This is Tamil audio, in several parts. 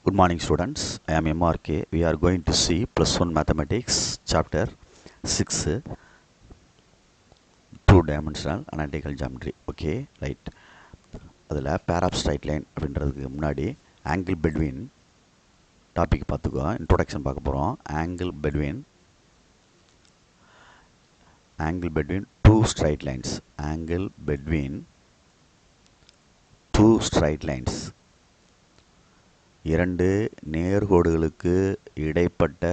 Good morning students, I am MRK. We are going to see plus 1 mathematics chapter 6 2-dimensional analytical geometry. Okay, right. அதில் pair of straight line அப்படின்றதுக்கு முன்னாடி angle between டாபிக் பார்த்துக்கோ. இன்ட்ரோடக்ஷன் பார்க்க போகிறோம். angle between two straight lines. angle between two straight lines. இரண்டு நேர்கோடுகளுக்கு இடைப்பட்ட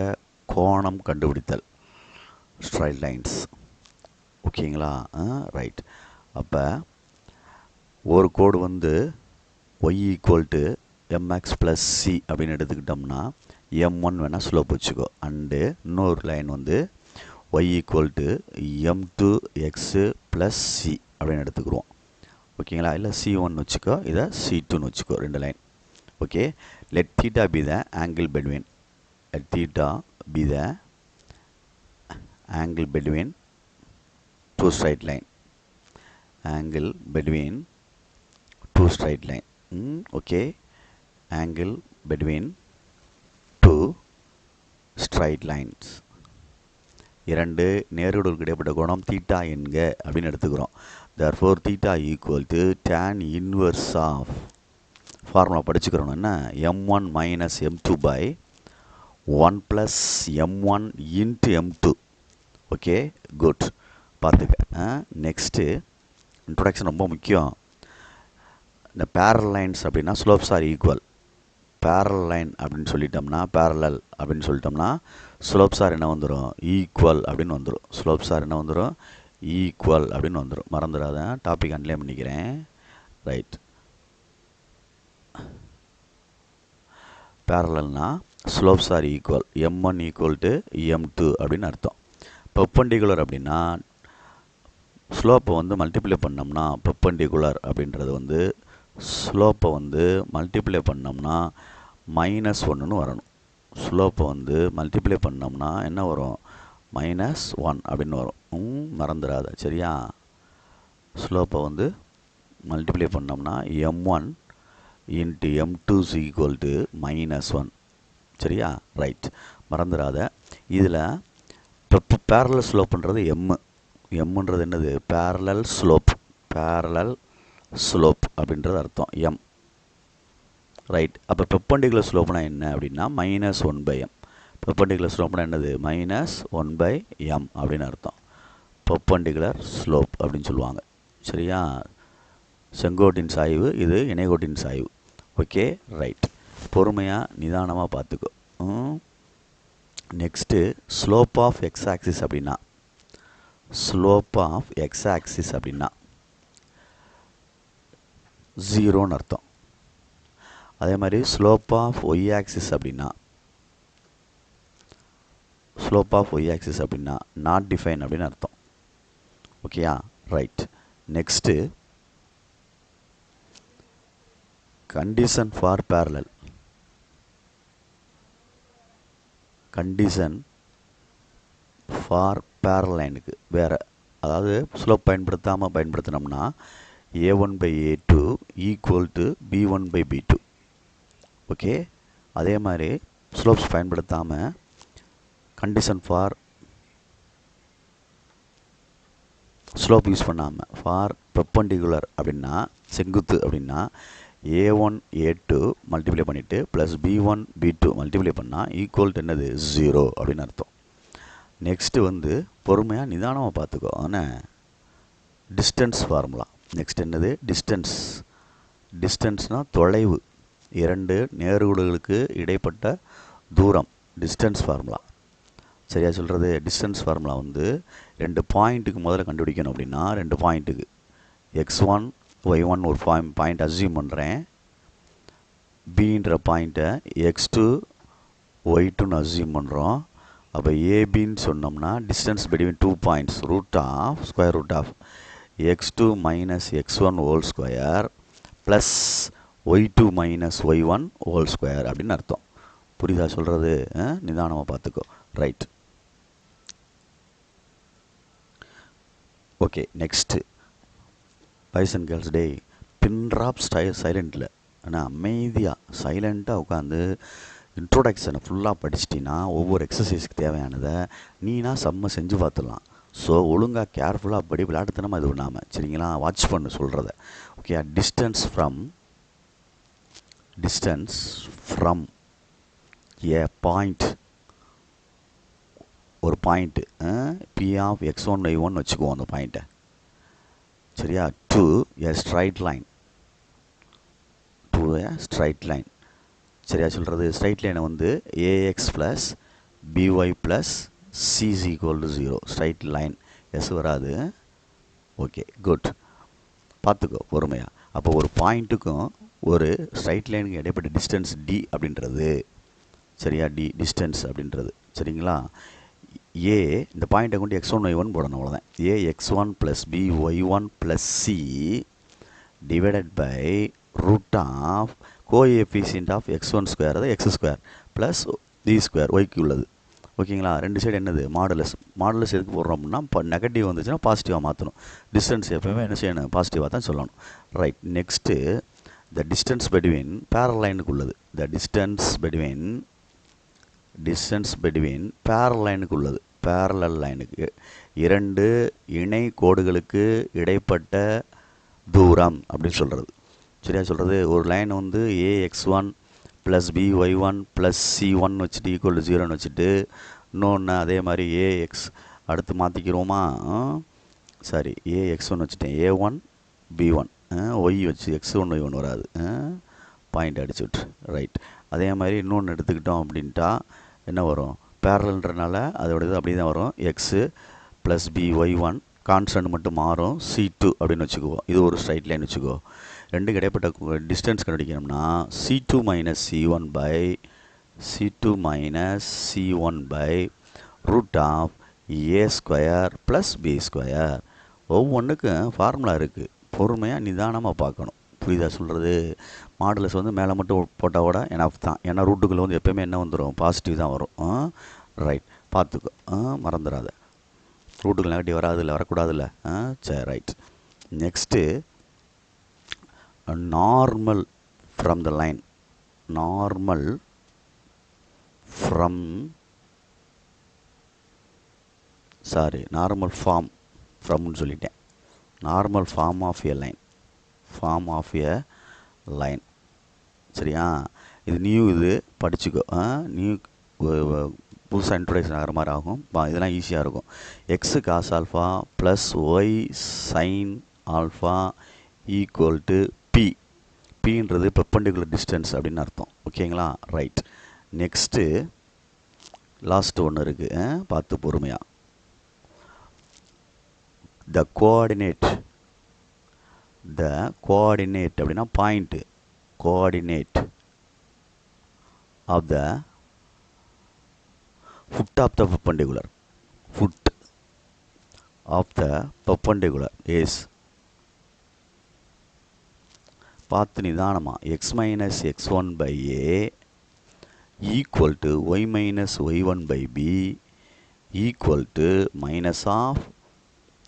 கோணம் கண்டுபிடித்தல். Straight lines. ஓகேங்களா? ரைட். அப்போ ஒரு கோடு வந்து y = mx + c அப்படின்னு எடுத்துக்கிட்டோம்னா m1 வேணால் ஸ்லோப் வச்சுக்கோ. அண்டு இன்னொரு லைன் வந்து y = m2x + c அப்படின்னு எடுத்துக்கிறோம். ஓகேங்களா? இல்லை c1 வச்சுக்கோ, இதை c2ன்னு வச்சுக்கோ. ரெண்டு line. Okay, let theta be the angle between. Let theta be the angle between two straight line. Angle between two straight line. Okay, angle between two straight lines. இரண்டு நேர்கோடுகளுக்கு இடைப்பட்ட கோணம் தீட்டா என்க அப்படின்னு எடுத்துக்கிறோம். Therefore, theta = tan inverse of formula படிச்சுக்கிறோம். என்ன? m1 - m2 / 1 + m1 × m2. Okay, good. பார்த்துக்க. நெக்ஸ்ட்டு இன்ட்ரொடக்ஷன் ரொம்ப முக்கியம். இந்த பேரல் லைன்ஸ் அப்படின்னா slopes are equal. Barrel line அப்படின்னு சொல்லிட்டோம்னா பேரலல் அப்படின்னு சொல்லிட்டோம்னா ஸ்லோப்ஸ் ஆர் என்ன வந்துடும்? ஈக்குவல் அப்படின்னு வந்துடும். ஸ்லோப்ஸ் ஆர் என்ன வந்துடும்? ஈக்குவல் அப்படின்னு வந்துடும். மறந்துடாத. டாபிக் அன்லைன் பண்ணிக்கிறேன். ரைட். பேரலல்னா slopes are equal. m1 = m2 அப்படின்னு அர்த்தம். பெர்பெண்டிகுலர் அப்படின்னா ஸ்லோப்பை வந்து மல்டிப்ளை பண்ணோம்னா பெர்பெண்டிகுலர் அப்படின்றது வந்து ஸ்லோப்பை வந்து மல்டிப்ளை பண்ணோம்னா -1ன்னு வரணும். ஸ்லோப்பை வந்து மல்டிப்ளை பண்ணோம்னா என்ன வரும்? -1 அப்படின்னு வரும். மறந்துடாத. சரியா? ஸ்லோப்பை வந்து மல்டிப்ளை பண்ணோம்னா m1 × m2 = -1. சரியா? ரைட். மறந்துடாத. இதில் இப்போ பேரலல் ஸ்லோப்புன்றது எம்ன்றது என்னது? Parallel slope. பேரலல் ஸ்லோப் அப்படின்றது அர்த்தம் எம். ரைட். அப்போ பெர்பெண்டிகுலர் ஸ்லோப்னா என்ன அப்படின்னா -1/m. பெர்பெண்டிகுலர் ஸ்லோப்னா என்னது? -1/m அப்படின்னு அர்த்தம். பெர்பெண்டிகுலர் ஸ்லோப் அப்படின்னு சொல்லுவாங்க. சரியா? செங்கோட்டின் சாய்வு, இது இணைகோட்டின் சாய்வு. Okay, right. பொறுமையாக நிதானமாக பார்த்துக்கோ. Next slope of X axis அப்படின்னா ஸ்லோப் ஆஃப் எக்ஸ் ஆக்சிஸ் அப்படின்னா 0ன்னு அர்த்தம். அதே மாதிரி ஸ்லோப் ஆஃப் ஒய் ஆக்சிஸ் அப்படின்னா நாட் டிஃபைன் அப்படின்னு அர்த்தம். ஓகேயா? Right. Next condition for parallel. Condition for parallel லைனுக்கு வேறு. அதாவது ஸ்லோப் பயன்படுத்தினோம்னா a1/a2 = b1/b2. ஓகே. அதே மாதிரி ஸ்லோப்ஸ் பயன்படுத்தாமல் கண்டிஷன் ஃபார் ஸ்லோப் யூஸ் பண்ணாமல் ஃபார் பெர்பெண்டிகுலர் அப்படின்னா செங்குத்து அப்படின்னா a1 a2 மல்டிப்ளை பண்ணிவிட்டு ப்ளஸ் b1 b2 மல்டிப்ளை பண்ணால் ஈக்குவல் என்னது? 0 அப்படின்னு அர்த்தம். நெக்ஸ்ட்டு வந்து பொறுமையாக நிதானமாக பார்த்துக்கோ. ஆனால் டிஸ்டன்ஸ் ஃபார்முலா. நெக்ஸ்ட் என்னது? டிஸ்டன்ஸ்னால் தொலைவு. இரண்டு நேர்கோடுகளுக்கு இடைப்பட்ட தூரம். Distance formula. சரியா சொல்கிறது? டிஸ்டன்ஸ் ஃபார்முலா வந்து ரெண்டு பாயிண்ட்டுக்கு முதல்ல கண்டுபிடிக்கணும். அப்படின்னா ரெண்டு பாயிண்ட்டுக்கு x1 y1 ஒரு பாயிண்ட் அஸ்யூம் பண்ணுறேன். பின்ற பாயிண்ட்டை x2 y2ன்னு அஸ்யூம் பண்ணுறோம். அப்போ ஏபின்னு சொன்னோம்னா distance between 2 points √√, x2 - x1 whole square plus y2 - y1 whole square அப்படின்னு அர்த்தம். புரியுதா சொல்கிறது? நிதானமாக பார்த்துக்கோ. Right. Okay, next boys and girls day. Pin drop சைலண்டில் ஆனால் அமைதியாக சைலண்ட்டாக உட்காந்து இன்ட்ரோடக்ஷனை ஃபுல்லாக படிச்சிட்டின்னா ஒவ்வொரு எக்ஸசைஸ்க்கு தேவையானதை நீனா செம்ம செஞ்சு பார்த்துடலாம். ஸோ ஒழுங்காக கேர்ஃபுல்லாக அப்படி விளையாட்டுத்தனமாக இது பண்ணாமல் சரிங்களா, வாட்ச் பண்ணு சொல்கிறத. Okay, distance from a point, ஒரு point b of x1 y1 வச்சுக்குவோம் அந்த பாயிண்ட்டை சரியா, டு ஏ ஸ்ட்ரைட் லைன் சரியா சொல்கிறது. ஸ்ட்ரைட் லைனை வந்து a x plus b y plus C is equal to 0. Straight line எஸ் வராது. ஓகே குட், பார்த்துக்கோ பொறுமையாக. அப்போ ஒரு பாயிண்ட்டுக்கும் ஒரு ஸ்ட்ரைட் லைனுக்கு இடைப்பட்ட டிஸ்டன்ஸ் டி அப்படின்றது சரியா, டி டிஸ்டன்ஸ் அப்படின்றது சரிங்களா. ஏ இந்த பாயிண்ட்டை கொண்டு x1 y1 போடணும், அவ்வளோதான். A x1 plus b y1 plus c divided by root of coefficient of x1 square, அதாவது x square plus d square ஒய்க்கு உள்ளது. ஓகேங்களா, ரெண்டு சைடு என்னது மாடுலஸ் எதுக்கு போடுறோம் அப்படின்னா இப்போ நெகட்டிவ் வந்துச்சுன்னா பாசிட்டிவாக மாற்றணும். டிஸ்டன்ஸ் எப்போயுமே என்ன செய்யணும், பாசிட்டிவாக தான் சொல்லணும். Right, next the distance between parallel லைனுக்கு உள்ளது. த டிஸ்டன்ஸ் பிட்வீன் பேரல் லைனுக்கு உள்ளது. பேரலல் லைனுக்கு இரண்டு இணை கோடுகளுக்கு இடைப்பட்ட தூரம் அப்படின்னு சொல்கிறது சரியா சொல்கிறது. ஒரு லைன் வந்து ஏx1 ப்ளஸ் BY1 ப்ளஸ் C1 வச்சுட்டு ஈக்குவல் டு 0ன்னு வச்சுட்டு, இன்னொன்று அதே மாதிரி ஏஎக்ஸ் அடுத்து மாற்றிக்கிறோமா, சாரி ஏx1 வச்சுட்டேன், A1 B1 ஒய் வச்சு x1 y1 வராது, பாயிண்ட் அடிச்சு விட்ரு. ரைட், அதே மாதிரி இன்னொன்று எடுத்துக்கிட்டோம் அப்படின்ட்டா என்ன வரும், பேரலன்றனால அதோட இது அப்படி தான் வரும். எக்ஸு ப்ளஸ் BY1 கான்ஸ்டன்ட் மட்டும் மாறும், C2 அப்படின்னு வச்சுக்குவோம். இது ஒரு ஸ்ட்ரைட் லைன் வச்சுக்கோ. ரெண்டுக்கு இடைப்பட்ட டிஸ்டன்ஸ் கண்டுபிடிக்கணும்னா C2 minus C1 by root of A square plus B square. ஒவ்வொன்றுக்கும் ஃபார்முலா இருக்குது, பொறுமையாக நிதானமாக பார்க்கணும். புரியுதா சொல்கிறது. மாடுலஸ் வந்து மேலே மட்டும் போட்டால் கூட எனஃப் தான், ஏன்னா ரூட்டுக்குள்ளே வந்து எப்போயுமே என்ன வந்துடும், பாசிட்டிவ் தான் வரும். ரைட், பார்த்துக்கோ, மறந்துடாத. ரூட்டுக்கு நெகட்டிவ் வராது இல்லை, வரக்கூடாது இல்லை. சரி right. Next normal from the line, normal ஃப்ரம்னு சொல்லிட்டேன். Normal form of a line சரியா. இது நியூ, இது படிச்சுக்கோ. நியூ புதுசாக இன்ட்ரோடக்ஷன் ஆகிற மாதிரி ஆகும். இதெல்லாம் ஈஸியாக இருக்கும். X cos alpha plus y sin alpha equal to p. பின்றது பெர்பெண்டிகுலர் டிஸ்டன்ஸ் அப்படின்னு அர்த்தம். ஓகேங்களா, ரைட். நெக்ஸ்ட்டு லாஸ்ட்டு ஒன்று இருக்குது, பார்த்து பொறுமையாக. த கோஆர்டினேட் அப்படின்னா point, coordinate of the foot of the perpendicular is பார்த்து நிதானமா x minus x1 by a equal to y minus y1 by b equal to minus of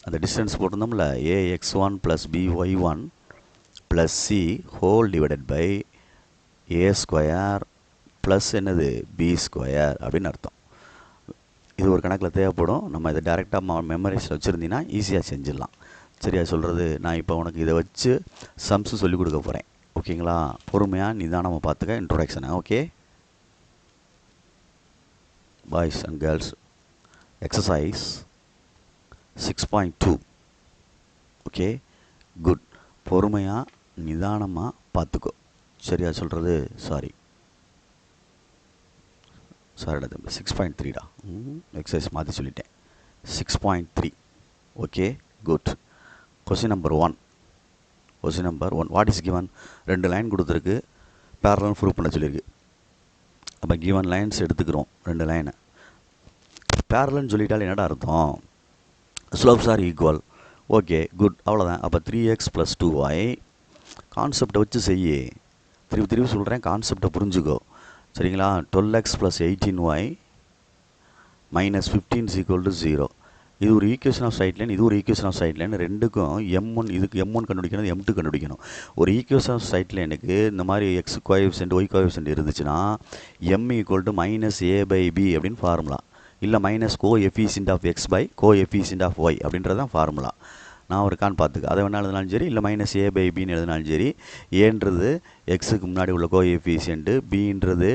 அந்த distance போட்டிருந்தோம்ல ax1 plus by1 plus c whole divided by a square plus என்னது b square அப்படின்னு அர்த்தம். இது ஒரு கணக்கில் தேவைப்படும். நம்ம இதை டேரெக்டாக மெமரிஸில் வச்சுருந்தீங்கன்னா ஈஸியாக செஞ்சிடலாம். சரியா சொல்கிறது. நான் இப்போ உனக்கு இதை வச்சு சம்ஸு சொல்லிக் கொடுக்க போகிறேன். ஓகேங்களா, பொறுமையாக நிதானமாக பார்த்துக்க இன்ட்ரோடக்ஷனை. Okay boys and girls, exercise 6.2. Okay good, பொறுமையாக நிதானமாக பார்த்துக்கோ. சரியா சொல்கிறது. சாரி 6.3டா, எக்ஸசைஸ் மாற்றி சொல்லிட்டேன். 6.3. Okay good. Question number 1. What is given? 2 line கொடுத்துருக்கு, பேரலல் ப்ரூவ் பண்ண சொல்லியிருக்கு. அப்போ கிவன் லைன்ஸ் எடுத்துக்கிறோம். 2 லைனை பேரலல்னு சொல்லிட்டால் என்னடா அர்த்தம், slopes are equal. Okay good, அவ்வளோதான். அப்போ 3x + 2y கான்செப்டை வச்சு செய்ய. திருப்பி சொல்கிறேன், கான்செப்டை புரிஞ்சுக்கோ. சரிங்களா. 12x + 18y - 15 = 0. இது ஒரு ஈக்குவேஷன் ஆஃப் ஸ்ட்ரைட் லைன், இது ஒரு ஈக்குவேஷன் ஆஃப் ஸ்ட்ரைட் லைன். ரெண்டுக்கும் M1 இதுக்கு M1 கண்டுபிடிக்கணும், M2 கண்டுபிடிக்கணும். ஒரு ஈக்குவேஷன் ஆஃப் ஸ்ட்ரைட் லைனுக்கு இந்த மாதிரி எக்ஸ் கோஎஃபிஷியன்ட் ஒய் கோஎஃபிஷியன்ட் இருந்துச்சுன்னா M = -a/b அப்படின்னு ஃபார்முலா, இல்லை minus coefficient of X by coefficient of Y அப்படின்றது தான் ஃபார்முலா. நான் இருக்கான்னு பார்த்துக்க, அதை வேணாலும் எழுதினாலும் சரி, இல்லை -a/bன்னு எழுதினாலும் சரி. ஏன்றது எக்ஸுக்கு முன்னாடி உள்ள கோஎஃபிஷியன்ட்டு, பின்றது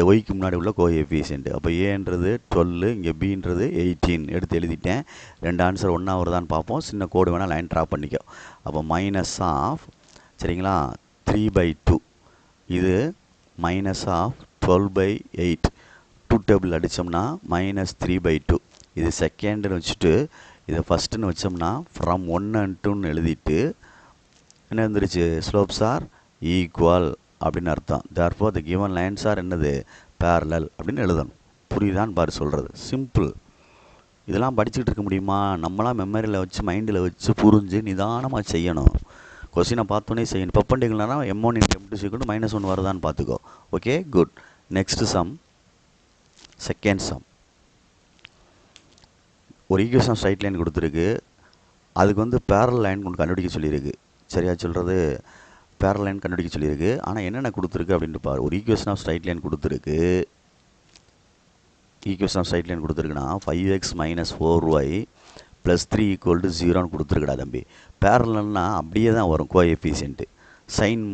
ஒய்க்கு முன்னாடி உள்ள கோஎஃபிஷியன்ட். அப்போ ஏன்றது 12, இங்கே பின்றது 18 எடுத்து எழுதிட்டேன். ரெண்டு ஆன்சர் ஒன்றா வருதான்னு பார்ப்போம். சின்ன கோடு வேணால் லைன் ட்ரா பண்ணிக்கோ. அப்போ மைனஸ் ஆஃப் சரிங்களா 3/2, இது மைனஸ் ஆஃப் 12/8. 2 டேபிள் அடித்தோம்னா -3/2. இது செகண்டுன்னு வச்சுட்டு இதை ஃபஸ்ட்டுன்னு வச்சோம்னா ஃப்ரம் 1 and 2ன்னு எழுதிட்டு என்ன இருந்துருச்சு, ஸ்லோப்ஸ் ஆர் ஈக்குவல் அப்படின்னு அர்த்தம். தேர்ஃபோர் தி கிவன் லைன்ஸ் ஆர் என்னது, பேரலல் அப்படின்னு எழுதணும். புரியுதான்னு பாரு சொல்கிறது, சிம்பிள். இதெல்லாம் படிச்சுக்கிட்டு இருக்க முடியுமா? நம்மளாம் மெமரியில் வச்சு மைண்டில் வச்சு புரிஞ்சு நிதானமாக செய்யணும். கொஸ்டினை பார்த்தோன்னே செய்யணும். பப்பண்டிகள்னா M1 × M2 -1 வருதான்னு பார்த்துக்கோ. Okay, good. Next sum, second sum. ஒரு ஈக்குவேஷன் ஸ்ட்ரைட் லைன் கொடுத்துருக்கு, அதுக்கு வந்து பேரல் லைன் கொண்டு கண்டுபிடிக்க சொல்லியிருக்கு. சரியா சொல்கிறது, பேரல் லைன் கண்டுபிடிக்க சொல்லியிருக்கு. ஆனால் என்னென்ன கொடுத்துருக்கு அப்படின்ட்டு பாரு. ஒரு ஈக்குவேஷன் ஆஃப் ஸ்ட்ரைட் லைன் கொடுத்துருக்கு. ஈக்குவேஷன் ஆஃப் ஸ்ட்ரைட் லைன் கொடுத்துருக்குன்னா 5x - 4y + 3 = 0ன்னு கொடுத்துருக்குடா தம்பி. பேரல்னா அப்படியே தான் வரும், கோஎஃபிஷியன்ட்டு சைன்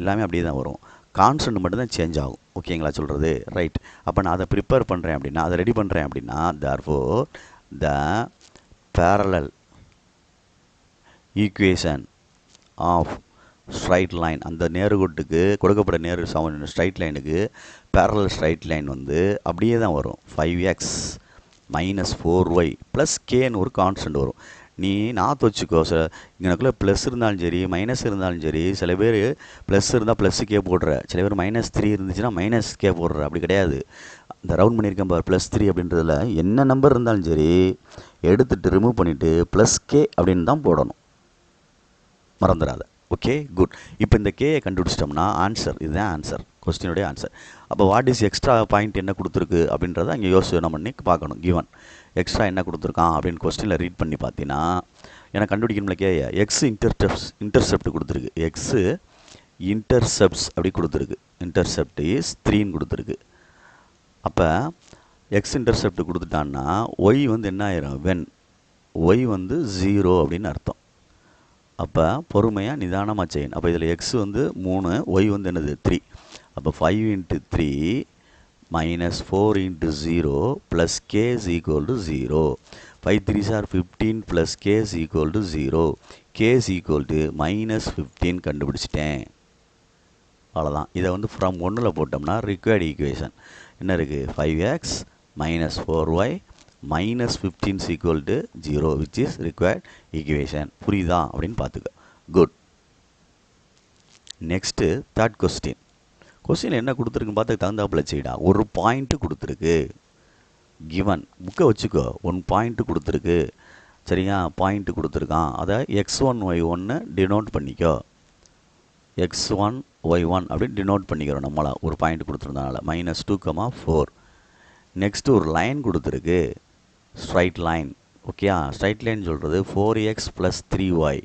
எல்லாமே அப்படியே தான் வரும், கான்ஸ்டன்ட் மட்டும்தான் சேஞ்ச் ஆகும். ஓகேங்களா சொல்கிறது, ரைட். அப்போ நான் அதை ப்ரிப்பேர் பண்ணுறேன் அப்படின்னா, அதை ரெடி பண்ணுறேன் அப்படின்னா, therefore the parallel equation of straight line, அந்த நேர்கோட்டுக்கு கொடுக்கப்பட்ட ஸ்ட்ரைட் லைனுக்கு parallel ஸ்ட்ரைட் லைன் வந்து அப்படியே தான் வரும். 5x - 4y + kன்னு ஒரு கான்ஸ்டன்ட் வரும். நீ நாற்று வச்சுக்கோ, இங்கனக்குள்ளே ப்ளஸ் இருந்தாலும் சரி மைனஸ் இருந்தாலும் சரி. சில பேர் ப்ளஸ் இருந்தால் +k போடுற, சில பேர் -3 இருந்துச்சுன்னா -k போடுற. அப்படி கிடையாது. இந்த ரவுண்ட் பண்ணியிருக்கேன் பார், +3 அப்படின்றதுல என்ன நம்பர் இருந்தாலும் சரி எடுத்துகிட்டு ரிமூவ் பண்ணிவிட்டு +k அப்படின்னு தான் போடணும், மறந்துடாத. Okay, good. இப்போ இந்த கேயை கண்டுபிடிச்சிட்டோம்னா ஆன்சர், இதுதான் ஆன்சர், கொஸ்டினுடைய ஆன்சர். அப்போ வாட் இஸ் எக்ஸ்ட்ரா பாயிண்ட் என்ன கொடுத்துருக்கு அப்படின்றத அங்கே யோசனை பண்ணி பார்க்கணும். கிவன் எக்ஸ்ட்ரா என்ன கொடுத்துருக்கான் அப்படின்னு கொஸ்டினில் ரீட் பண்ணி பார்த்தீங்கன்னா எனக்கு கண்டுபிடிக்கணும்ல. எக்ஸ் இன்டர்செப்ட் கொடுத்துருக்கு, எக்ஸு இன்டர்செப்ட்ஸ் அப்படி கொடுத்துருக்கு. இன்டர்செப்ட் இஸ் 3ன்னு கொடுத்துருக்கு. அப்போ எக்ஸ் இன்டர்செப்ட் கொடுத்துட்டான்னா ஒய் வந்து என்ன ஆயிரும், வென் ஒய் வந்து 0 அப்படின்னு அர்த்தம். அப்போ பொறுமையாக நிதானமாக செய்யணும். அப்போ இதில் எக்ஸ் வந்து 3, ஒய் வந்து என்னது 3. அப்போ 5 × 3 - 4 × 0 + k = 0. 5 3s are 15 + k = 0. k = -15 கண்டுபிடிச்சிட்டேன். அவ்வளோதான். இதை வந்து ஃப்ரம் 1ல் போட்டோம்னா ரிக்வயர்டு ஈக்குவேஷன் என்ன இருக்குது, 5x - 4y -15 = 0, which is required equation. புரியுதா அப்படின்னு பார்த்துக்க. Good. Next third question. Question என்ன கொடுத்துருக்குன்னு பார்த்து தகுந்தாப்பில் செய்யடா. ஒரு பாயிண்ட்டு கொடுத்துருக்கு, கிவன் புக்கை வச்சுக்கோ. 1 பாயிண்ட்டு கொடுத்துருக்கு, சரியா? பாயிண்ட்டு கொடுத்துருக்கான், அதை x1 y1 டினோட் பண்ணிக்கோ. x1 y1 அப்படின்னு டினோட் பண்ணிக்கிறோம் நம்மளா, ஒரு பாயிண்ட் கொடுத்துருந்தனால. -2, 4. நெக்ஸ்ட்டு ஒரு லைன் கொடுத்துருக்கு, ஸ்ட்ரைட் லைன். ஓகேயா? ஸ்ட்ரைட் லைன் சொல்கிறது 4x + 3y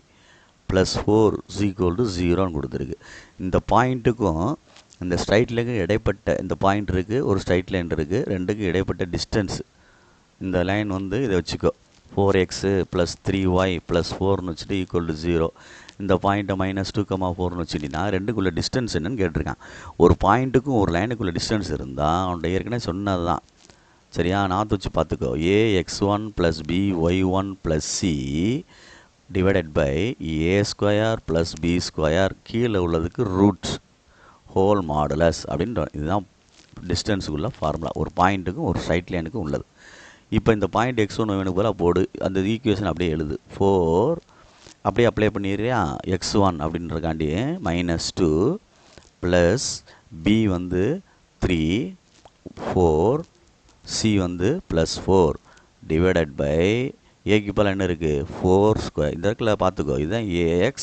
+ 4 = 0ன்னு கொடுத்துருக்கு. இந்த பாயிண்ட்டுக்கும் இந்த ஸ்ட்ரைட் லைனுக்கு இடைப்பட்ட இந்த பாயிண்ட் இருக்குது, ஒரு ஸ்ட்ரைட் லைன் இருக்குது, ரெண்டுக்கும் இடைப்பட்ட டிஸ்டன்ஸ். இந்த லைன் வந்து இதை வச்சுக்கோ, 4x + 3y + 4ன்னு வச்சுட்டு = 0. இந்த பாயிண்ட்டை -2, 4ன்னு வச்சுட்டிங்கன்னா ரெண்டுக்குள்ளே டிஸ்டன்ஸ் என்னன்னு கேட்டிருக்கான். ஒரு பாயிண்ட்டுக்கும் ஒரு லைனுக்குள்ளே டிஸ்டன்ஸ் இருந்தால் அவன்கிட்ட ஏற்கனவே சொன்னது தான், சரியா? நாற்று வச்சு பார்த்துக்கோ. ax1 + by1 + c divided by a² + b², கீழே உள்ளதுக்கு ரூட்ஸ் ஹோல் மாடுலஸ் அப்படின்ற, இதுதான் டிஸ்டன்ஸுக்குள்ள ஃபார்முலா, ஒரு பாயிண்ட்டுக்கும் ஒரு ஸ்ட்ரைட் லைனுக்கும் உள்ளது. இப்போ இந்த பாயிண்ட் x1 y1 போல போடு, அந்த ஈக்குவேஷன் அப்படியே எழுது. 4 அப்படியே அப்ளை பண்ணிடுறியா, x1 அப்படின்றக்காண்டி -2 ப்ளஸ் b வந்து 3, 4, c வந்து +4 டிவைடட் பை ஏக்கு இப்போ என்ன இருக்குது, 4². இந்த இடத்துல பார்த்துக்கோ, இதுதான் ax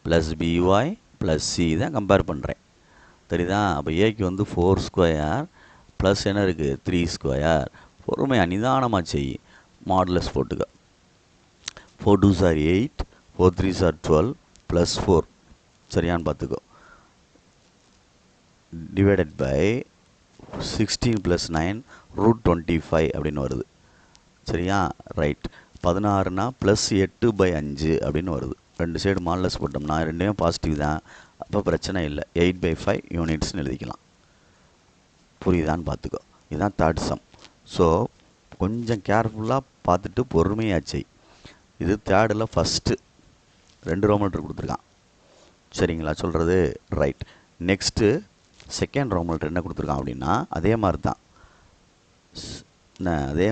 + by + c தான் கம்பேர் பண்ணுறேன், தெரியுதா? அப்போ ஏக்கு வந்து 4² ப்ளஸ் என்ன இருக்குது 3². பொறுமையாக நிதானமாக செய். மாடுலஸ் போட்டுக்க. 4 2s are 8, 4 3s are 12 plus 4 சரியான்னு பார்த்துக்கோ. divided by 16 plus 9 root 25 அப்படின்னு வருது. சரியா? ரைட். 16னா ப்ளஸ் 8/5 அப்படின்னு வருது. ரெண்டு சைடு மாடுலஸ் போட்டோம்னா ரெண்டுமே பாசிட்டிவ் தான். அப்போ பிரச்சனை இல்லை. 8/5 யூனிட்ஸ்னு எழுதிக்கலாம். புரியுதான்னு பார்த்துக்கோ. இதுதான் தேர்ட் சம். ஸோ கொஞ்சம் கேர்ஃபுல்லாக பார்த்துட்டு பொறுமையாச்சு. இது தேர்டில் ஃபஸ்ட்டு 2 ரோமன் லெட்டர் கொடுத்துருக்கான். சரிங்களா சொல்கிறது? Right. Next second roman letter என்ன கொடுத்துருக்கான் அப்படின்னா அதே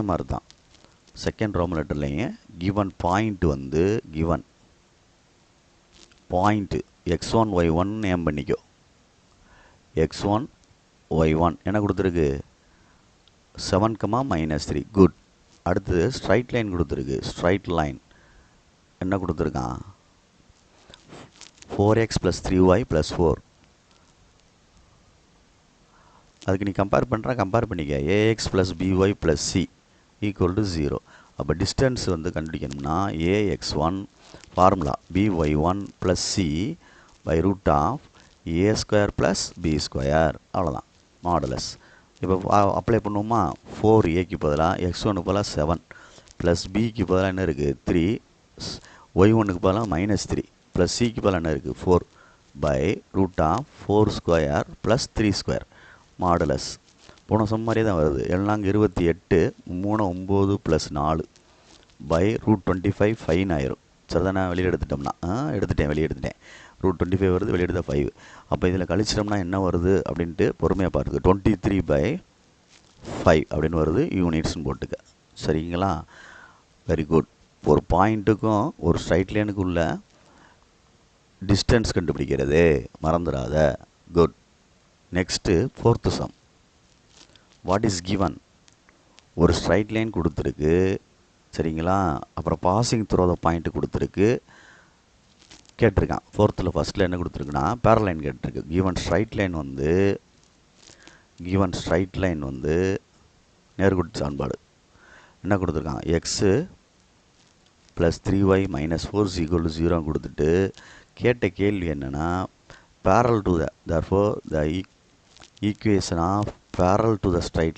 மாதிரி தான் செகண்ட் ரோமன் லெட்டர்லேயும் கிவன் பாயிண்ட் வந்து given point x1 y1 name பண்ணிக்கோ. x1 y1 என்ன கொடுத்துருக்கு? 7, -3. குட். அடுத்தது ஸ்ட்ரைட் லைன் கொடுத்துருக்கு. ஸ்ட்ரைட் லைன் என்ன கொடுத்துருக்கான்? 4x + 3y + 4. அதுக்கு நீ கம்பேர் பண்ணிக்க. ax + by + c = 0. அப்போ டிஸ்டன்ஸ் வந்து கண்டுபிடிக்கணும்னா ax1 formula by1 + c √a² + b². அவ்வளோதான் மாடுலஸ். இப்போ அப்ளை பண்ணுவோமா? 4a பதிலாக x1 பதிலாக 7 ப்ளஸ் பிக்கு பதிலாக என்ன இருக்குது? 3 y1 பதிலாக -3 ப்ளஸ் சிக்கு பதிலாக என்ன இருக்குது? 4 √4² + 3² மாடுலஸ். போன சம் மாதிரியே தான் வருது. 7 28 3 9 + 4 √25 ஃபைன் ஆயிரும். சரிதானே? வெளியே எடுத்துட்டோம்னா வெளியே எடுத்துட்டேன். √25 வருது, வெளியே எடுத்தால் 5. அப்போ இதில் கழிச்சிட்டோம்னா என்ன வருது அப்படின்ட்டு பொறுமையாக பாருங்க. 23/5 அப்படின்னு வருது. யூனிட்ஸ்னு போட்டுக்க. சரிங்களா? Very good. ஒரு பாயிண்ட்டுக்கும் ஒரு ஸ்ட்ரைட் லைனுக்கு உள்ள டிஸ்டன்ஸ் கண்டுபிடிக்கிறது மறந்துடாத. Good. Next fourth some. What is given? ஒரு ஸ்ட்ரைட் லைன் கொடுத்துருக்கு. சரிங்களா? அப்புறம் பாசிங் த்ரூ த பாயிண்ட் கொடுத்துருக்கு கேட்டிருக்கான். ஃபோர்த்தில் ஃபஸ்ட்டில் என்ன கொடுத்துருக்குன்னா பேரலைன் கேட்டிருக்கு. கிவன் ஸ்ட்ரைட் லைன் வந்து நேர்கோட்டு சமன்பாடு என்ன கொடுத்துருக்கான்? எக்ஸு + 3y - 4 = 0 கொடுத்துட்டு கேட்ட கேள்வி என்னென்னா parallel to the therefore the equation of parallel to the straight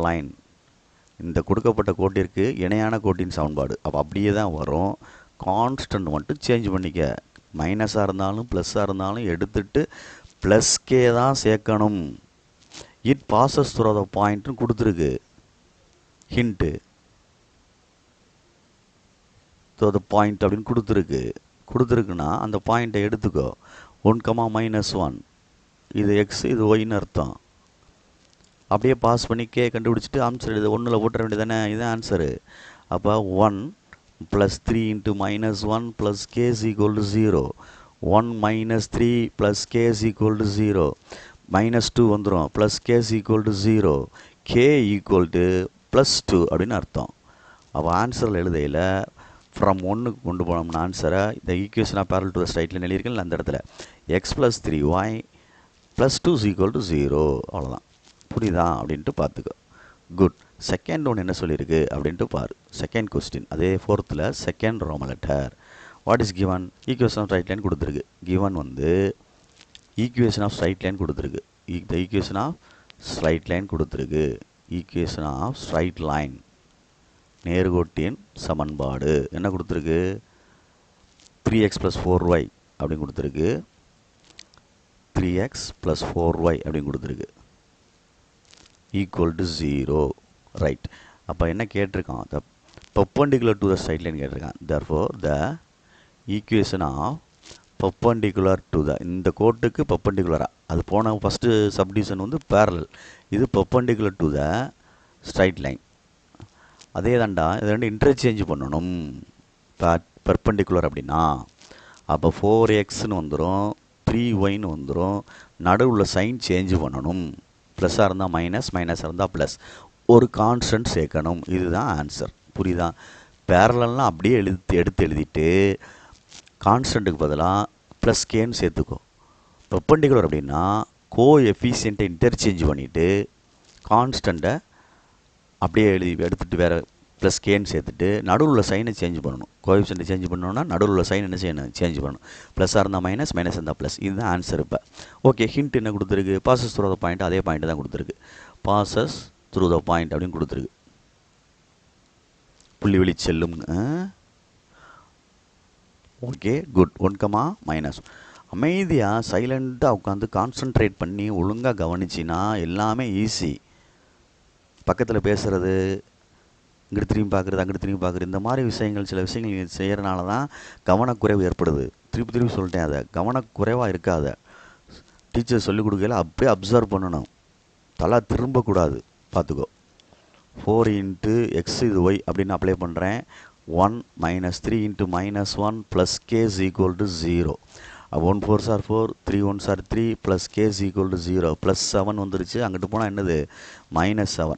line இந்த கொடுக்கப்பட்ட கோட்டிற்கு இணையான கோட்டின் சமன்பாடு. அப்போ அப்படியே தான் வரும். கான்ஸ்டன்ட் மட்டும் சேஞ்ச் பண்ணிக்க. மைனஸாக இருந்தாலும் ப்ளஸ்ஸாக இருந்தாலும் எடுத்துட்டு +k தான் சேர்க்கணும். இட் பாசஸ் த்ரூ த பாயிண்ட்னு கொடுத்துருக்கு. ஹிண்ட்டு த்ரூ த பாயிண்ட் அப்படின்னு கொடுத்துருக்குன்னா அந்த பாயிண்ட்டை எடுத்துக்கோ. 1, -1 இது எக்ஸ் இது ஒய்ன்னு அர்த்தம். அப்படியே பாஸ் பண்ணி கே கண்டுபிடிச்சிட்டு ஆன்சர் இது 1ல் போட்டுற வேண்டியதானே? இதுதான் ஆன்சரு. அப்போ 1 + 3 × -1 + k = 0. 1 - 3 + k = 0. -2 வந்துடும் + k = 0. k +2 அப்படின்னு அர்த்தம். அப்போ ஆன்சரில் எழுதையில் ஃப்ரம் 1க்கு கொண்டு போனோம்னா ஆன்சரை இந்த ஈக்குவேஷனாக parallel to the straight line எழுதியிருக்கேன் அந்த இடத்துல x + 3y + 2 = 0. அவ்வளோதான். புரியுதா அப்படின்ட்டு பார்த்துக்கோ. குட். செகண்ட் ஒன்று என்ன சொல்லியிருக்கு அப்படின்ட்டு பாரு. செகண்ட் கொஸ்டின் அதே ஃபோர்த்தில் second roman letter. What is given? Equation of straight line கொடுத்துருக்கு. கிவன் வந்து ஈக்குவேஷன் ஆஃப் ஸ்ட்ரைட் லைன் கொடுத்துருக்கு. இந்த ஈக்குவேஷன் ஆஃப் ஸ்ட்ரைட் லைன் நேர்கோட்டின் சமன்பாடு என்ன கொடுத்துருக்கு? 3x + 4y அப்படின்னு கொடுத்துருக்கு. 3x + 4y அப்படின்னு கொடுத்துருக்கு. = 0. ரைட். அப்போ என்ன கேட்டிருக்கான்? த perpendicular to the straight line கேட்டிருக்கான். therefore the equation of perpendicular to the இந்த கோட்டுக்கு பர்பண்டிகுலராக அது போன ஃபஸ்ட்டு சப்டிவிஷன் வந்து parallel. இது perpendicular to the straight line. அதே தாண்டா இது ரெண்டு இன்டர்சேஞ்ச் பண்ணணும். பர்பண்டிகுலர் அப்படின்னா அப்போ 4xன்னு வந்துடும், 3yன்னு வந்துடும். நடுவில் சைன் சேஞ்ச் பண்ணணும். ப்ளஸ்ஸாக இருந்தால் மைனஸாக இருந்தால் ப்ளஸ். ஒரு கான்ஸ்டன்ட் சேர்க்கணும். இதுதான் ஆன்சர். புரியுதா? பேரலல்லாம் அப்படியே எடுத்து எழுதிட்டு கான்ஸ்டன்ட்டுக்கு பதிலாக +kன்னு சேர்த்துக்கோ. பர்பண்டிகுலர் அப்படின்னா கோ எஃபிஷியண்ட்டை இன்டர்சேஞ்ச் பண்ணிவிட்டு கான்ஸ்டண்ட்டை அப்படியே எடுத்துகிட்டு வேறு ப்ளஸ் கேன்னு சேர்த்துட்டு நடுவில் உள்ள சைனை சேஞ்ச் பண்ணணும். கோஎஃபிஷியன்ட்டை சேஞ்ச் பண்ணணும்னா நடுவில் உள்ள சைன் என்ன செய்யணும், சேஞ்ச் பண்ணணும். ப்ளஸ்ஸாக இருந்தால் மைனஸ், மைனஸ் இருந்தால் ப்ளஸ். இதுதான் ஆன்சர். இப்போ ஓகே, ஹிண்ட் என்ன கொடுத்துருக்கு, பாசஸ் த்ரூ த பாயிண்ட், அதே பாயிண்ட் தான் கொடுத்துருக்கு. பாசஸ் த்ரூ த பாயிண்ட் அப்படின்னு கொடுத்துருக்கு. புள்ளி வெளி செல்லும். Okay good. 1, மைனஸ். அமைதியாக சைலண்ட்டாக உட்காந்து கான்சன்ட்ரேட் பண்ணி ஒழுங்காக கவனிச்சின்னா எல்லாமே ஈஸி. பக்கத்தில் பேசுகிறது, இங்கிட்டு திரும்பி பார்க்குறது, அங்கிட்டு திரும்பி பார்க்குறது, இந்த மாதிரி விஷயங்கள் சில விஷயங்கள் செய்கிறனால தான் கவனக்குறைவு ஏற்படுது. திருப்பி சொல்லிட்டேன், அதை கவனக்குறைவாக இருக்காத. டீச்சர் சொல்லிக் கொடுக்கல அப்படியே அப்சர்வ் பண்ணணும், தலை திரும்பக்கூடாது. பார்த்துக்கோ. 4 × x இது y அப்படின்னு அப்ளை பண்ணுறேன். 1 - 3 × -1 + k = 0. 1 4s are 4, 3 1s are 3 + k = 0. +7 வந்துருச்சு. அங்கிட்டு போனால் என்னது, -7.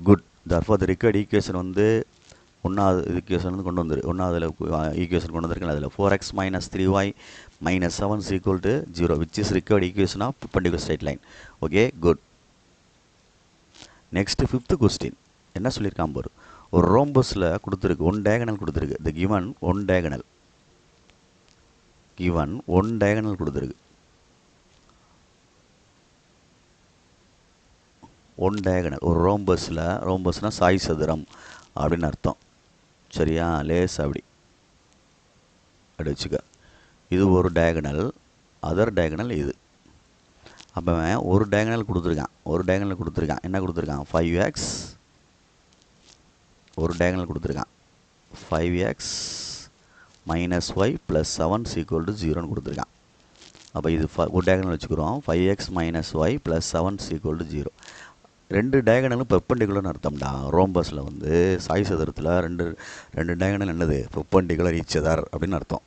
Good. therefore the required equation வந்து ஒன்றாவது ஈக்குவேஷன் வந்து கொண்டு வந்துரு. ஒன்றாவதுல ஈக்குவேஷன் கொண்டு வந்திருக்கேன். அதில் 4x - 3y - 7 = 0 which is required equation of perpendicular straight line. Okay good. Next 5th question என்ன சொல்லியிருக்கான் பாரு. ஒரு ரோம்பஸில் கொடுத்துருக்கு, 1 diagonal கொடுத்துருக்கு. the given 1 diagonal கொடுத்துருக்கு. 1 diagonal ஒரு ரோம்பஸ்னா சாய் சதுரம் அப்படின்னு அர்த்தம். சரியா, லேஸ் அப்படி வச்சுக்க. இது ஒரு டயகனல், அதர் டயகனல் இது. அப்போ ஒரு டயகனல் கொடுத்துருக்கான். என்ன கொடுத்துருக்கான், 5x. ஒரு டயகனல் கொடுத்துருக்கான் 5x - y + 7 = 0ன்னு கொடுத்துருக்கான். அப்போ இது ஒரு டயகனல் வச்சுக்கிறோம். 5x - y + 7 = 0. ரெண்டு டயகனலும் பெர்பெண்டிகுலர்னு அர்த்தம்டா. ரோம்பஸில் வந்து சாய் சதுரத்தில் ரெண்டு டயகனல் என்னது, பெர்பெண்டிகுலர் ஈச் அதர் அப்படின்னு அர்த்தம்.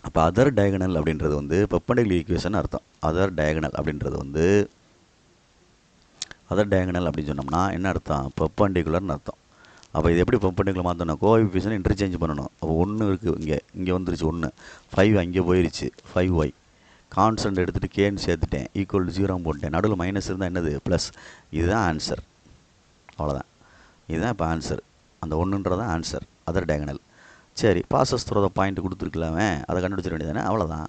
அப்போ அதர் டயகனல் அப்படின்றது வந்து பெர்பெண்டிகுலர் ஈக்குவேஷன் அர்த்தம். அதர் டயகனல் அப்படின்னு சொன்னோம்னா என்ன அர்த்தம், பெர்பெண்டிகுலர்னு அர்த்தம். அப்போ இது எப்படி பெர்பெண்டிகுலர் மாற்றணும், கோஎஃபிஷியன்ட் இன்டர்சேஞ்ச் பண்ணணும். அப்போ 1 இருக்குது, இங்கே வந்துருச்சு 1, 5 அங்கே போயிருச்சு, 5y. கான்ஸ்டன்ட் எடுத்துகிட்டு கேன்னு சேர்த்துட்டேன், =0 போட்டேன். நடுவில் மைனஸ் இருந்தால் என்னது, ப்ளஸ். இதுதான் ஆன்சர். அவ்வளோதான். இதுதான் இப்போ ஆன்சர். அந்த 1ன்றதான் ஆன்சர், அதர் டயகனல். சரி, பாசஸ் த்ரூ த பாயிண்ட் கொடுத்துருக்கலாமே, அதை கண்டுபிடிச்சிட வேண்டியதானே, அவ்வளோதான்.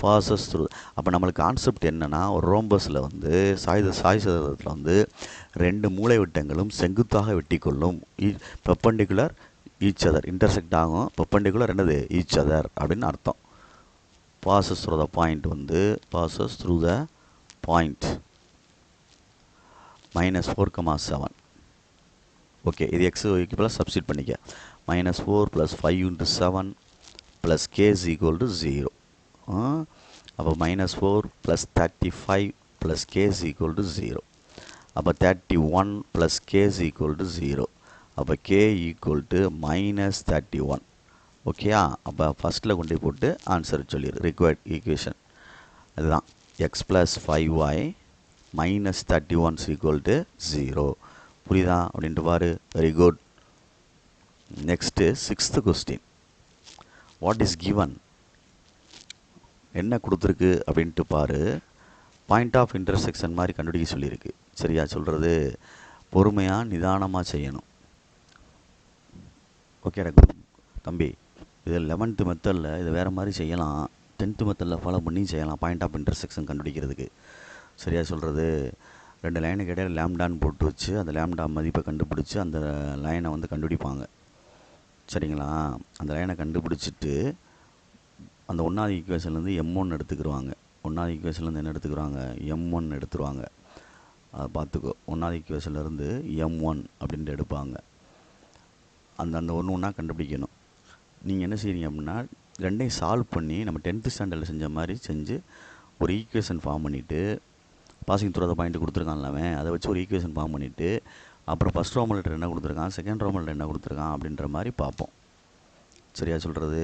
Bosses through. அப்போ நம்மளுக்கு கான்செப்ட் என்னென்னா, ஒரு ரோம்பஸில் வந்து சாய் சதுரத்தில் வந்து 2 மூலை விட்டங்களும் செங்குத்தாக வெட்டி கொள்ளும். பெர்பெண்டிகுலர் ஈச் அதர், இன்டர்செக்ட் ஆகும். பெர்பெண்டிகுலர் என்னது, ஈச் அதர் அப்படின்னு அர்த்தம். passes through the point வந்து passes through the point -4, 7. Okay, இது x y ப்ளஸ் சப்ஸ்டிட் பண்ணிக்க. -4 + 5 × 7 + k = 0. அப்போ -4 + 35 + k = 0. அப்போ 31 + k = 0. அப்போ k = -31. ஓகேயா. அப்போ ஃபஸ்ட்டில் கொண்டு போட்டு ஆன்சர் சொல்லிடு. ரிக்வயர்ட் ஈக்குவேஷன் அதுதான், x + 5y - 31 = 0. புரியுதா அப்படின்ட்டு பாரு. Very good. Next 6th question. What is given, என்ன கொடுத்துருக்கு அப்படின்ட்டு பாரு. பாயிண்ட் ஆஃப் இன்டர்செக்ஷன் மாதிரி கண்டுபிடிக்க சொல்லியிருக்கு. சரியா சொல்கிறது, பொறுமையாக நிதானமாக செய்யணும். ஓகே தம்பி, இது 11th மெத்தடில் இது வேறு மாதிரி செய்யலாம், 10th மெத்தடில் ஃபாலோ பண்ணி செய்யலாம் பாயிண்ட் ஆஃப் இன்டர்செக்ஷன் கண்டுபிடிக்கிறதுக்கு. சரியாக சொல்கிறது, 2 லைனுக்கு இடையில லேம்டான்னு போட்டு வச்சு அந்த லேம்டா மதிப்பை கண்டுபிடிச்சி அந்த லைனை வந்து கண்டுபிடிப்பாங்க. சரிங்களா. அந்த லைனை கண்டுபிடிச்சிட்டு அந்த 1வது ஈக்குவேஷன்லேருந்து m1 எடுத்துக்கிடுவாங்க. 1வது ஈக்குவேஷன்லேருந்து என்ன எடுத்துக்கிறாங்க, m1 எடுத்துருவாங்க. அதை பார்த்துக்கோ. 1வது ஈக்குவேஷன்லேருந்து m1 அப்படின்ட்டு எடுப்பாங்க. அந்த ஒன்று ஒன்றா கண்டுபிடிக்கணும். நீங்கள் என்ன செய்றீங்க அப்படின்னா, ரெண்டையும் சால்வ் பண்ணி நம்ம 10th ஸ்டாண்டர்டில் செஞ்ச மாதிரி செஞ்சு ஒரு ஈக்குவேஷன் ஃபார்ம் பண்ணிவிட்டு, பாசிங் த்ரூ த பாயிண்ட் கொடுத்துருக்கான்லாமே, அதை வச்சு ஒரு ஈக்குவேஷன் ஃபார்ம் பண்ணிவிட்டு, அப்புறம் ஃபஸ்ட் ரோமல் லெட்டர் என்ன கொடுத்துருக்கான், செகண்ட் ரோமல் லெட்டர் என்ன கொடுத்துருக்கான் அப்படின்ற மாதிரி பார்ப்போம். சரியா சொல்கிறது.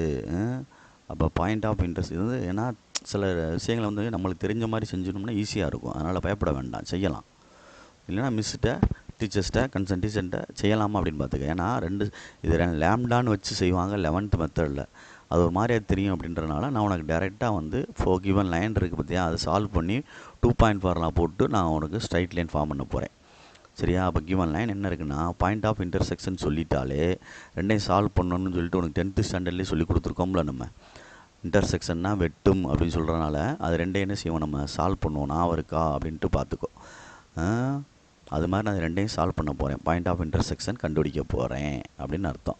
அப்போ பாயிண்ட் ஆஃப் இன்ட்ரெஸ்ட் இது வந்து, ஏன்னா சில விஷயங்களை வந்து நம்மளுக்கு தெரிஞ்ச மாதிரி செஞ்சோம்னா ஈஸியாக இருக்கும். அதனால் பயப்பட வேண்டாம், செய்யலாம். இல்லைனா மிஸ்கிட்ட, டீச்சர்ஸ்கிட்ட, கன்சர்ன் டீச்சர்கிட்ட செய்யலாமா அப்படின்னு பார்த்துக்க. ஏன்னா இது லேம்டான்னு வச்சு செய்வாங்க 11th மெத்தடில். அது ஒரு மாதிரியாக தெரியும் அப்படின்றனால நான் உனக்கு டைரெக்டாக வந்து கிவன் லைன் இருக்குது பார்த்தியா, அதை சால்வ் பண்ணி 2 பாயிண்ட் ஃபார்முலா போட்டு நான் உனக்கு ஸ்ட்ரைட் லைன் ஃபார்ம் பண்ண போகிறேன். சரியா? அப்போ கிவன் லைன் என்ன இருக்குன்னா, பாயிண்ட் ஆஃப் இன்டர்செக்ஷன் சொல்லிட்டாலே ரெண்டையும் சால்வ் பண்ணணும்னு சொல்லிட்டு உனக்கு 10th ஸ்டாண்டர்ட்லேயே சொல்லி கொடுத்துருக்கோம்ல. நம்ம இன்டர்செக்ஷன்னா வெட்டும் அப்படின்னு சொல்கிறனால அது ரெண்டையும் என்ன செய்வோம், நம்ம சால்வ் பண்ணுவோம். நான் இருக்கா அப்படின்ட்டு பார்த்துக்கோ. அது மாதிரி நான் ரெண்டையும் சால்வ் பண்ண போகிறேன். பாயிண்ட் ஆஃப் இன்டர்செக்ஷன் கண்டுபிடிக்க போகிறேன் அப்படின்னு அர்த்தம்.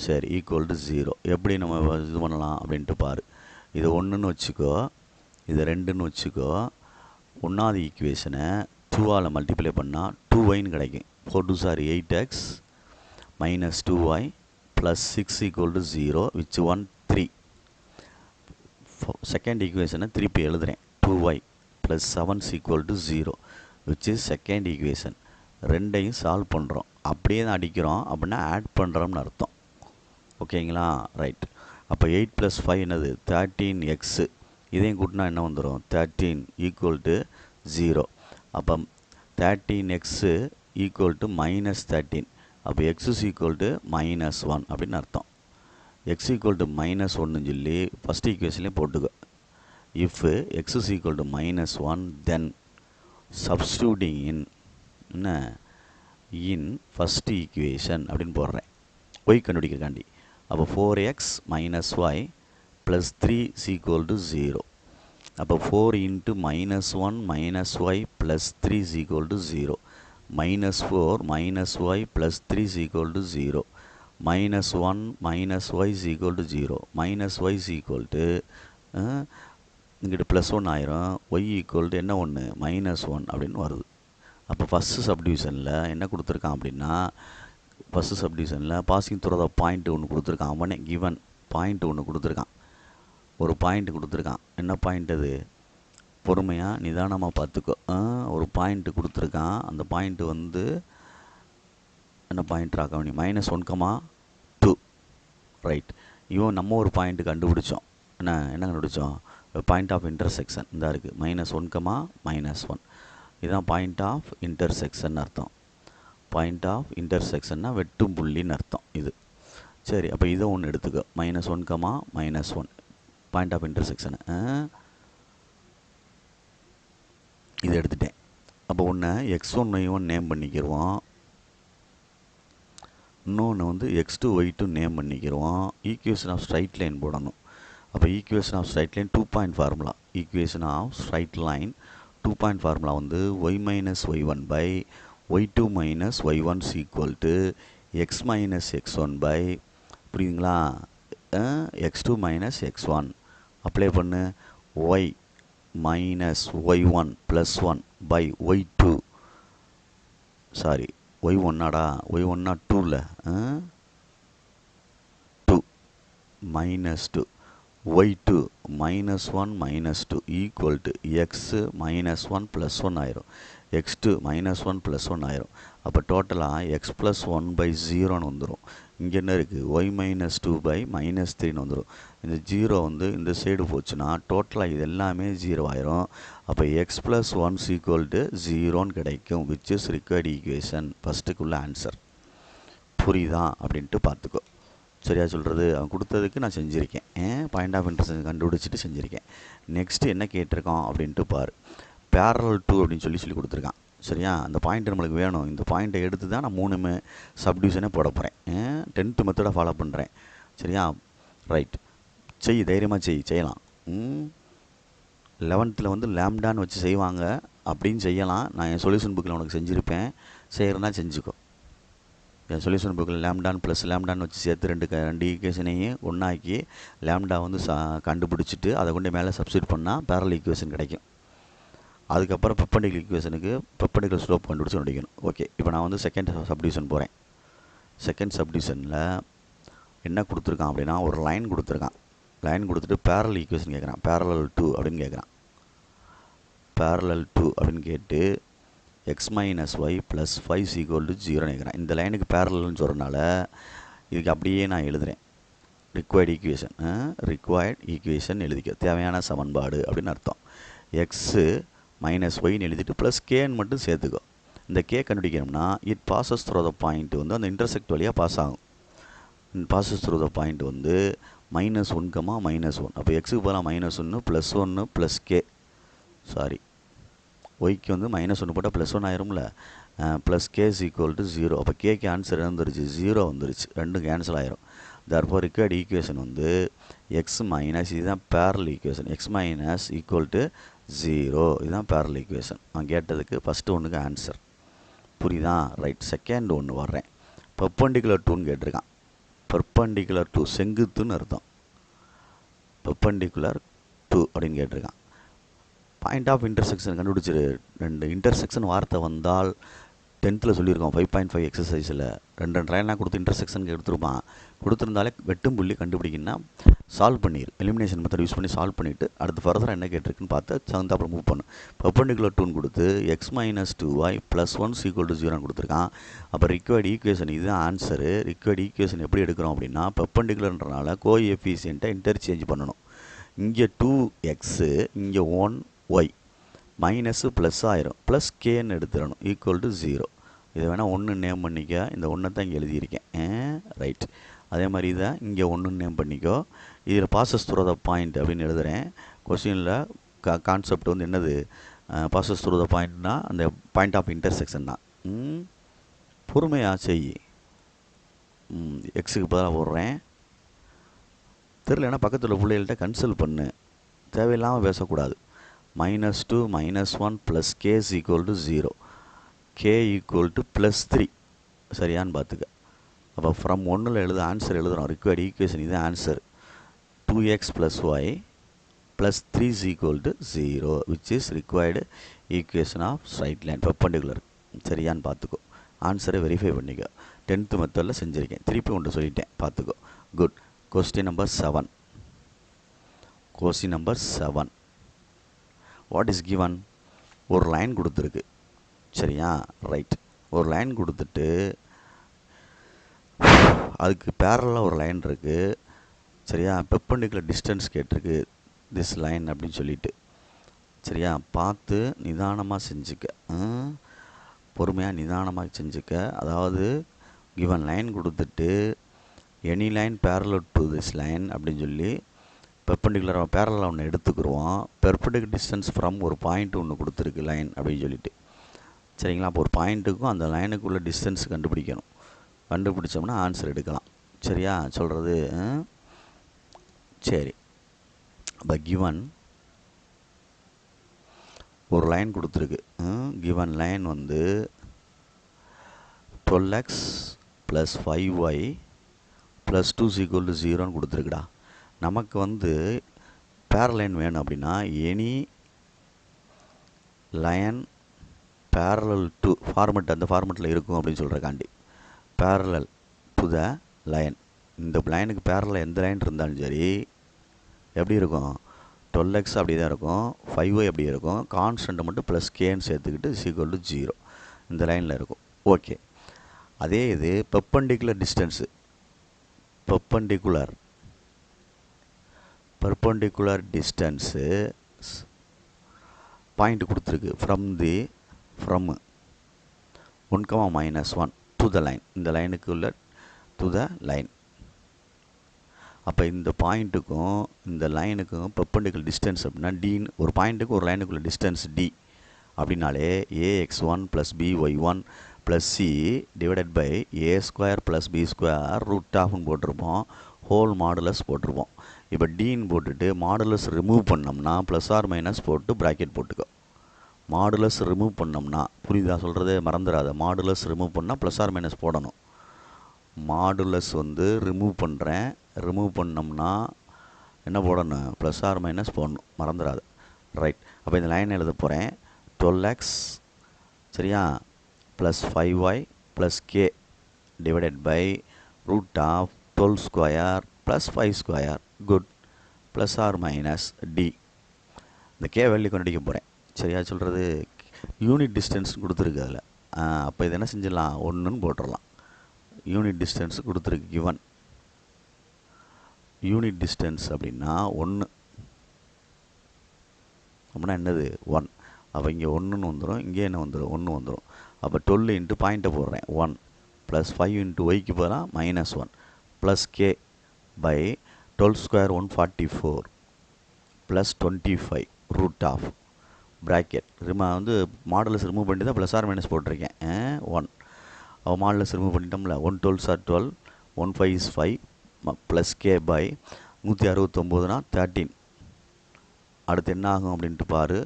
சரி, ஈக்குவல் டு 0 எப்படி நம்ம இது பண்ணலாம் அப்படின்ட்டு பாரு. இது 1ன்னு வச்சுக்கோ, இது 2ன்னு வச்சுக்கோ. 1வது ஈக்குவேஷனை 2ஆல் மல்டிப்ளை பண்ணால் 2yன்னு கிடைக்கும். 4 2 are 8x minus 2y plus 6 equal to 0 which 1 3. Second ஈக்குவேஷனை திருப்பி எழுதுகிறேன். 2y plus 7 equal to 0 which is second equation. ரெண்டையும் சால்வ் பண்ணுறோம். அப்படியே தான் அடிக்கிறோம் அப்படின்னா ஆட் பண்ணுறோம்னு அர்த்தம். ஓகேங்களா? ரைட். அப்போ 8 + 5 என்னது 13x. இதையும் கூட்டினா என்ன வந்துடும் 13 ஈக்குவல் டு 0. அப்போ 13x ஈக்குவல் டு -13. அப்போ x is equal to -1 அப்படின்னு அர்த்தம். x equal to -1ன்னு சொல்லி ஃபஸ்ட் ஈக்குவேஷன்லேயே போட்டுக்கோ. If x is equal to -1 then substituting in first equation அப்படின்னு போடுறேன். y கண்டுபிடிக்கிறக்காண்டி. அப்போ 4x - y plus 3 is equal to 0. அப்போ 4 into -1 - y plus 3 is equal to 0. -4 - y plus 3 is equal to 0. -1 - y is equal to 0. -y is equal to இங்கிட்ட +1 ஆயிரும். y equal to என்ன ஒன்று -1 அப்படின்னு வருது. அப்போ ஃபஸ்ட்டு சப்டிவிஷனில் என்ன கொடுத்துருக்கான் அப்படின்னா, ஃபஸ்ட்டு சப்டிவிஷனில் பாசிங் த்ரூ த பாயிண்ட் ஒன்று கொடுத்துருக்கான். அவனே கிவன் பாயிண்ட் ஒன்று கொடுத்துருக்கான். ஒரு பாயிண்ட் கொடுத்துருக்கான். என்ன பாயிண்ட் அது? பொறுமையாக நிதானமாக பார்த்துக்கோ. ஒரு பாயிண்ட்டு கொடுத்துருக்கான். அந்த பாயிண்ட்டு வந்து என்ன பாயிண்ட் ராக்கவனி -1,2. ரைட். இவன் நம்ம ஒரு பாயிண்ட்டு கண்டுபிடிச்சோம். என்ன கண்டுபிடிச்சோம்? பாயிண்ட் ஆஃப் இன்டர்செக்ஷன் இந்த இருக்குது. -1,-1 இதுதான் பாயிண்ட் ஆஃப் இன்டர்செக்ஷன் அர்த்தம். பாயிண்ட் ஆஃப் இன்டர்செக்ஷன்னா வெட்டும் புள்ளின்னு அர்த்தம் இது. சரி, அப்போ இதை ஒன்று எடுத்துக்கோ. -1,-1 பாயிண்ட் ஆஃப் இன்டர்செக்ஷனு இது எடுத்துட்டேன். அப்போ ஒன்று x1 y1 நேம் பண்ணிக்கிடுவோம். இன்னொன்று வந்து x2 y2 நேம் பண்ணிக்கிடுவோம். ஈக்குவேஷன் ஆஃப் ஸ்ட்ரைட் லைன் போடணும். அப்போ equation of straight line 2 point formula. Equation of straight line 2 point formula வந்து y - y1 by y2 - y1 is equal to x - x1 by புரியுதுங்களா, x2 - x1 அப்ளை பண்ணு. y - y1 plus 1 by y2 sorry y1னாடா y1னா 2ல 2 -2 y2 -1 - 2 equal to x -1 plus 1 ஆயிரும். x2 -1 plus 1 ஆயிரும். அப்போ டோட்டலாக x plus 1 by 0ன்னு வந்துடும். இங்கே என்ன இருக்குது? y - 2 by -3ன்னு வந்துடும். இந்த 0 வந்து இந்த சைடு போச்சுன்னா டோட்டலாக இது எல்லாமே 0 ஆயிரும். அப்போ x plus 1 is equal to 0ன்னு கிடைக்கும். which is required equation. ஃபஸ்ட்டுக்குள்ள ஆன்சர். புரியுதா அப்படின்ட்டு பார்த்துக்கோ. சரியா சொல்கிறது? அவன் கொடுத்ததுக்கு நான் செஞ்சுருக்கேன். பாயிண்ட் ஆஃப் இன்டர்செக்ஷன் கண்டுபிடிச்சிட்டு செஞ்சுருக்கேன். நெக்ஸ்ட்டு என்ன கேட்டிருக்கான் அப்படின்ட்டு பாரு. parallel to அப்படின்னு சொல்லி கொடுத்துருக்கான். சரியா? அந்த பாயிண்ட் நம்மளுக்கு வேணும். இந்த பாயிண்ட்டை எடுத்து தான் நான் 3 சப்டிவிஷனே போட போகிறேன். 10th மெத்தடை ஃபாலோ பண்ணுறேன். சரியா? ரைட். தைரியமாக செய்யலாம். 11th வந்து லேம்டான்னு வச்சு செய்வாங்க. அப்படின்னு செய்யலாம். நான் என் சொல்யூஷன் புக்கில் உனக்கு செஞ்சுருப்பேன். செய்கிறேன்னா செஞ்சுக்கோ. என் சொல்யூஷன் புக்கில் லேம்டான் ப்ளஸ் லேம்டான்னு வச்சு சேர்த்து ரெண்டு ஈக்குவேஷனையும் ஒன்றாக்கி லேம்டா வந்து கண்டுபிடிச்சிட்டு அதை கொண்டு மேலே சப்ஸ்டியூட் பண்ணால் பேரலல் ஈக்குவேஷன் கிடைக்கும். அதுக்கப்புறம் பெர்பெண்டிகுலர் ஈக்குவேஷனுக்கு பெர்பெண்டிகுலர் ஸ்லோப் கண்டுபிடிச்சு முடிக்கணும். ஓகே, இப்போ நான் வந்து செகண்ட் சப்டிவிஷன் போகிறேன். செகண்ட் சப்டிவிஷனில் என்ன கொடுத்துருக்கான் அப்படின்னா, ஒரு லைன் கொடுத்துருக்கான். லைன் கொடுத்துட்டு பேரலல் ஈக்குவேஷன் கேட்குறான். parallel to அப்படின்னு கேட்குறான். parallel to அப்படின்னு கேட்டு x - y plus 5 is equal to 0 கேட்குறேன். இந்த லைனுக்கு பேரலல்னு சொல்கிறனால இதுக்கு அப்படியே நான் எழுதுகிறேன். ரிக்வயர்டு ஈக்குவேஷன் எழுதிக்க. தேவையான சமன்பாடு அப்படின்னு அர்த்தம். எக்ஸு -yன்னு எழுதிட்டு ப்ளஸ் கேன்னு மட்டும் சேர்த்துக்கோ. இந்த கே கண்டுபிடிக்கணும்னா it passes through the point வந்து அந்த இன்டர்செக்ட் வழியாக பாஸ் ஆகும். பாசஸ் த்ரூ த பாயிண்ட் வந்து -1, -1. அப்போ எக்ஸுக்கு பதிலாக -1 +1 +k. சாரி, ஒய்க்கு வந்து -1 போட்டால் +1 ஆயிரும்ல. +k = 0. அப்போ கேக்கு ஆன்சர் என்ன வந்துருச்சு? 0 வந்துருச்சு. ரெண்டும் கேன்சல் ஆயிரும். therefore required ஈக்குவேஷன் வந்து x மைனஸ், இதுதான் பேரல் ஈக்குவேஷன், x மைனஸ் = 0. இதுதான் பேரல் ஈக்குவேஷன். நான் கேட்டதுக்கு ஃபஸ்ட்டு ஒன்றுக்கு ஆன்சர். புரியுதா? ரைட். செகண்ட் ஒன்று வர்றேன். பெர்பெண்டிகுலர் டூன்னு கேட்டிருக்கான். பெர்பெண்டிகுலர் டூ செங்குத்துன்னு அர்த்தம். பெர்பெண்டிகுலர் டூ அப்படின்னு கேட்டிருக்கான். பாயிண்ட் ஆஃப் இன்டர்செக்ஷன் கண்டுபிடிச்சிரு. ரெண்டு இன்டர்செக்ஷன் வார்த்தை வந்தால் 10th சொல்லியிருக்கோம் 5.5 எக்ஸசைஸில் 2 லைனாக கொடுத்து இன்டர்செக்ஷன் எடுத்துருப்பான். கொடுத்துருந்தாலே வெட்டும் புள்ளி கண்டுபிடிக்கணும்னா சால்வ் பண்ணிடு. எலிமினேஷன் மெத்தட் யூஸ் பண்ணி சால்வ் பண்ணிவிட்டு அடுத்து ஃபர்தராக என்ன கேட்டிருக்குன்னு பார்த்து சவுந்து அப்புறம் மூவ் பண்ணும். பெர்பெண்டிகுலர் டூன்னு கொடுத்து x - 2y + 1 = 0 கொடுத்துருக்கான். அப்போ ரிக்வயர்டு ஈக்குவேஷன் இதுதான் ஆன்சரு. ரிக்வயர்டு ஈக்குவேஷன் எப்படி எடுக்கிறோம் அப்படின்னா, பெர்பெண்டிகுலர்ன்றனால கோஎஃபிஷியண்ட்டை இன்டர்சேஞ்ச் பண்ணணும். இங்கே 2x, இங்கே 1y, மைனஸு ப்ளஸ் ஆயிரும், ப்ளஸ் கேன்னு எடுத்துடணும், = 0. இதை வேணால் 1 நேம் பண்ணிக்க. இந்த 1 தான் இங்கே எழுதியிருக்கேன். ரைட். அதே மாதிரி இதை இங்கே 1 நேம் பண்ணிக்கோ. இதில் பாசஸ் த்ரூ த பாயிண்ட் அப்படின்னு எழுதுகிறேன். கொஸ்டினில் கான்செப்ட் வந்து என்னது? பாசஸ் த்ரூ த பாயிண்ட்னா அந்த பாயிண்ட் ஆஃப் இன்டர்செக்ஷன் தான். பொறுமையாக செய். எக்ஸுக்கு பதிலாக போடுறேன். தெரியலன்னா பக்கத்தில் பிள்ளைகள்கிட்ட கன்சல்ட் பண்ணு. தேவையில்லாமல் பேசக்கூடாது. -2 -1 + k = 0. k = +3. சரியான்னு பார்த்துக்க. அப்போ ஃப்ரம் 1ல் எழுத ஆன்சர் எழுதுகிறோம். ரிக்வயர்டு ஈக்குவேஷன் இது answer. 2x + y + 3 = 0 which is required equation of straight line perpendicular. சரியான்னு பார்த்துக்கோ. ஆன்சரை வெரிஃபை பண்ணிக்கோ. 10th மெத்தடில் செஞ்சுருக்கேன். திருப்பி ஒன்று சொல்லிட்டேன், பார்த்துக்கோ. Good. Question number 7. Question number 7. What is given? ஒரு லைன் கொடுத்துருக்கு. சரியா? ரைட். ஒரு லைன் கொடுத்துட்டு அதுக்கு பேரலாக ஒரு லைன் இருக்குது. சரியா? பெர்பெண்டிகுலர் டிஸ்டன்ஸ் கேட்டிருக்கு திஸ் லைன் அப்படின்னு சொல்லிட்டு. சரியா? பார்த்து நிதானமாக செஞ்சுக்க. பொறுமையாக நிதானமாக செஞ்சுக்க. அதாவது கிவன் லைன் கொடுத்துட்டு any line parallel to this line அப்படின்னு சொல்லி பெர்பெண்டிகுலராக பேரலாக ஒன்று எடுத்துக்கிடுவோம். பெர்பெண்டிகுலர் டிஸ்டன்ஸ் ஃப்ரம் ஒரு பாயிண்ட் ஒன்று கொடுத்துருக்கு லைன் அப்படின்னு சொல்லிட்டு. சரிங்களா? அப்போ ஒரு பாயிண்ட்டுக்கும் அந்த லைனுக்குள்ள டிஸ்டன்ஸ் கண்டுபிடிக்கணும். கண்டுபிடிச்சோம்னா ஆன்சர் எடுக்கலாம். சரியா சொல்கிறது? சரி. அப்போ கிவன் ஒரு லைன் கொடுத்துருக்கு. கிவன் லைன் வந்து 12x + 5y + 2 = 0ன்னு கொடுத்துருக்குடா. நமக்கு வந்து பேரலைன் வேணும் அப்படின்னா any line parallel to format அந்த ஃபார்மெட்டில் இருக்கும் அப்படின்னு சொல்கிறக்காண்டி parallel to the line. இந்த லைனுக்கு பேரலில் எந்த லைன் இருந்தாலும் சரி எப்படி இருக்கும்? 12x அப்படி தான் இருக்கும், 5y அப்படி இருக்கும். கான்ஸ்டண்ட்டை மட்டும் ப்ளஸ் கேன்னு சேர்த்துக்கிட்டு = 0 இந்த லைனில் இருக்கும். ஓகே. அதே இது perpendicular distance, perpendicular distance point கொடுத்துருக்கு. From 1, -1 to the line. இந்த லைனுக்கு உள்ள டு த லைன். அப்போ இந்த பாயிண்ட்டுக்கும் இந்த லைனுக்கும் பெர்பெண்டிகுலர் டிஸ்டன்ஸ் அப்படின்னா டின்னு, ஒரு பாயிண்ட்டுக்கும் ஒரு லைனுக்குள்ள டிஸ்டன்ஸ் டி அப்படின்னாலே ax1 + by1 + c / a² + b² போட்டிருப்போம். ஹோல் மாடுலஸ் போட்டிருப்போம். இப்போ டின்னு போட்டுட்டு மாடுலஸ் ரிமூவ் பண்ணோம்னா +or - போட்டு ப்ராக்கெட் போட்டுக்கோ. மாடுலஸ் ரிமூவ் பண்ணோம்னா, புரியுதா சொல்கிறது? மறந்துடாத. மாடுலஸ் ரிமூவ் பண்ணால் +or - போடணும். மாடுலஸ் வந்து ரிமூவ் பண்ணுறேன். ரிமூவ் பண்ணோம்னா என்ன போடணும்? +or - போடணும். மறந்துடாத. ரைட். அப்போ இந்த லைன் எழுத போகிறேன். 12x சரியா + 5y + k / √12² + 5². Good. +or - d. இந்த கே வேல்யூ கண்டுபிடிக்க போகிறேன். சரியா சொல்கிறது? யூனிட் டிஸ்டன்ஸ் கொடுத்துருக்கு அதில். அப்போ இது என்ன செஞ்சிடலாம்? 1ன்னு போட்டுடலாம். யூனிட் டிஸ்டன்ஸ் கொடுத்துருக்கு. கிவன் யூனிட் டிஸ்டன்ஸ் அப்படின்னா 1 அப்படின்னா என்னது? 1. அப்போ இங்கே 1ன்னு வந்துடும், இங்கே என்ன வந்துடும்? 1 வந்துடும். அப்போ 12 இன்ட்டு பாயிண்ட்டை போடுறேன் 1 + 5 இன்ட்டு ஒய்க்கு போகிறா -1 + k / 12 square 144 plus 25 root of bracket வந்து மாடலஸ் ரிமூவ் பண்ணி தான் ப்ளஸ் ஆர் மைனஸ் போட்டிருக்கேன் 1 அவள் மாடலஸ் ரிமூவ் பண்ணிட்டோம்ல 1 12 சார் 12 1 5 இஸ் 5 ப்ளஸ் கே பை 169னா 13 அடுத்து என்ன ஆகும் அப்படின்ட்டு பாரு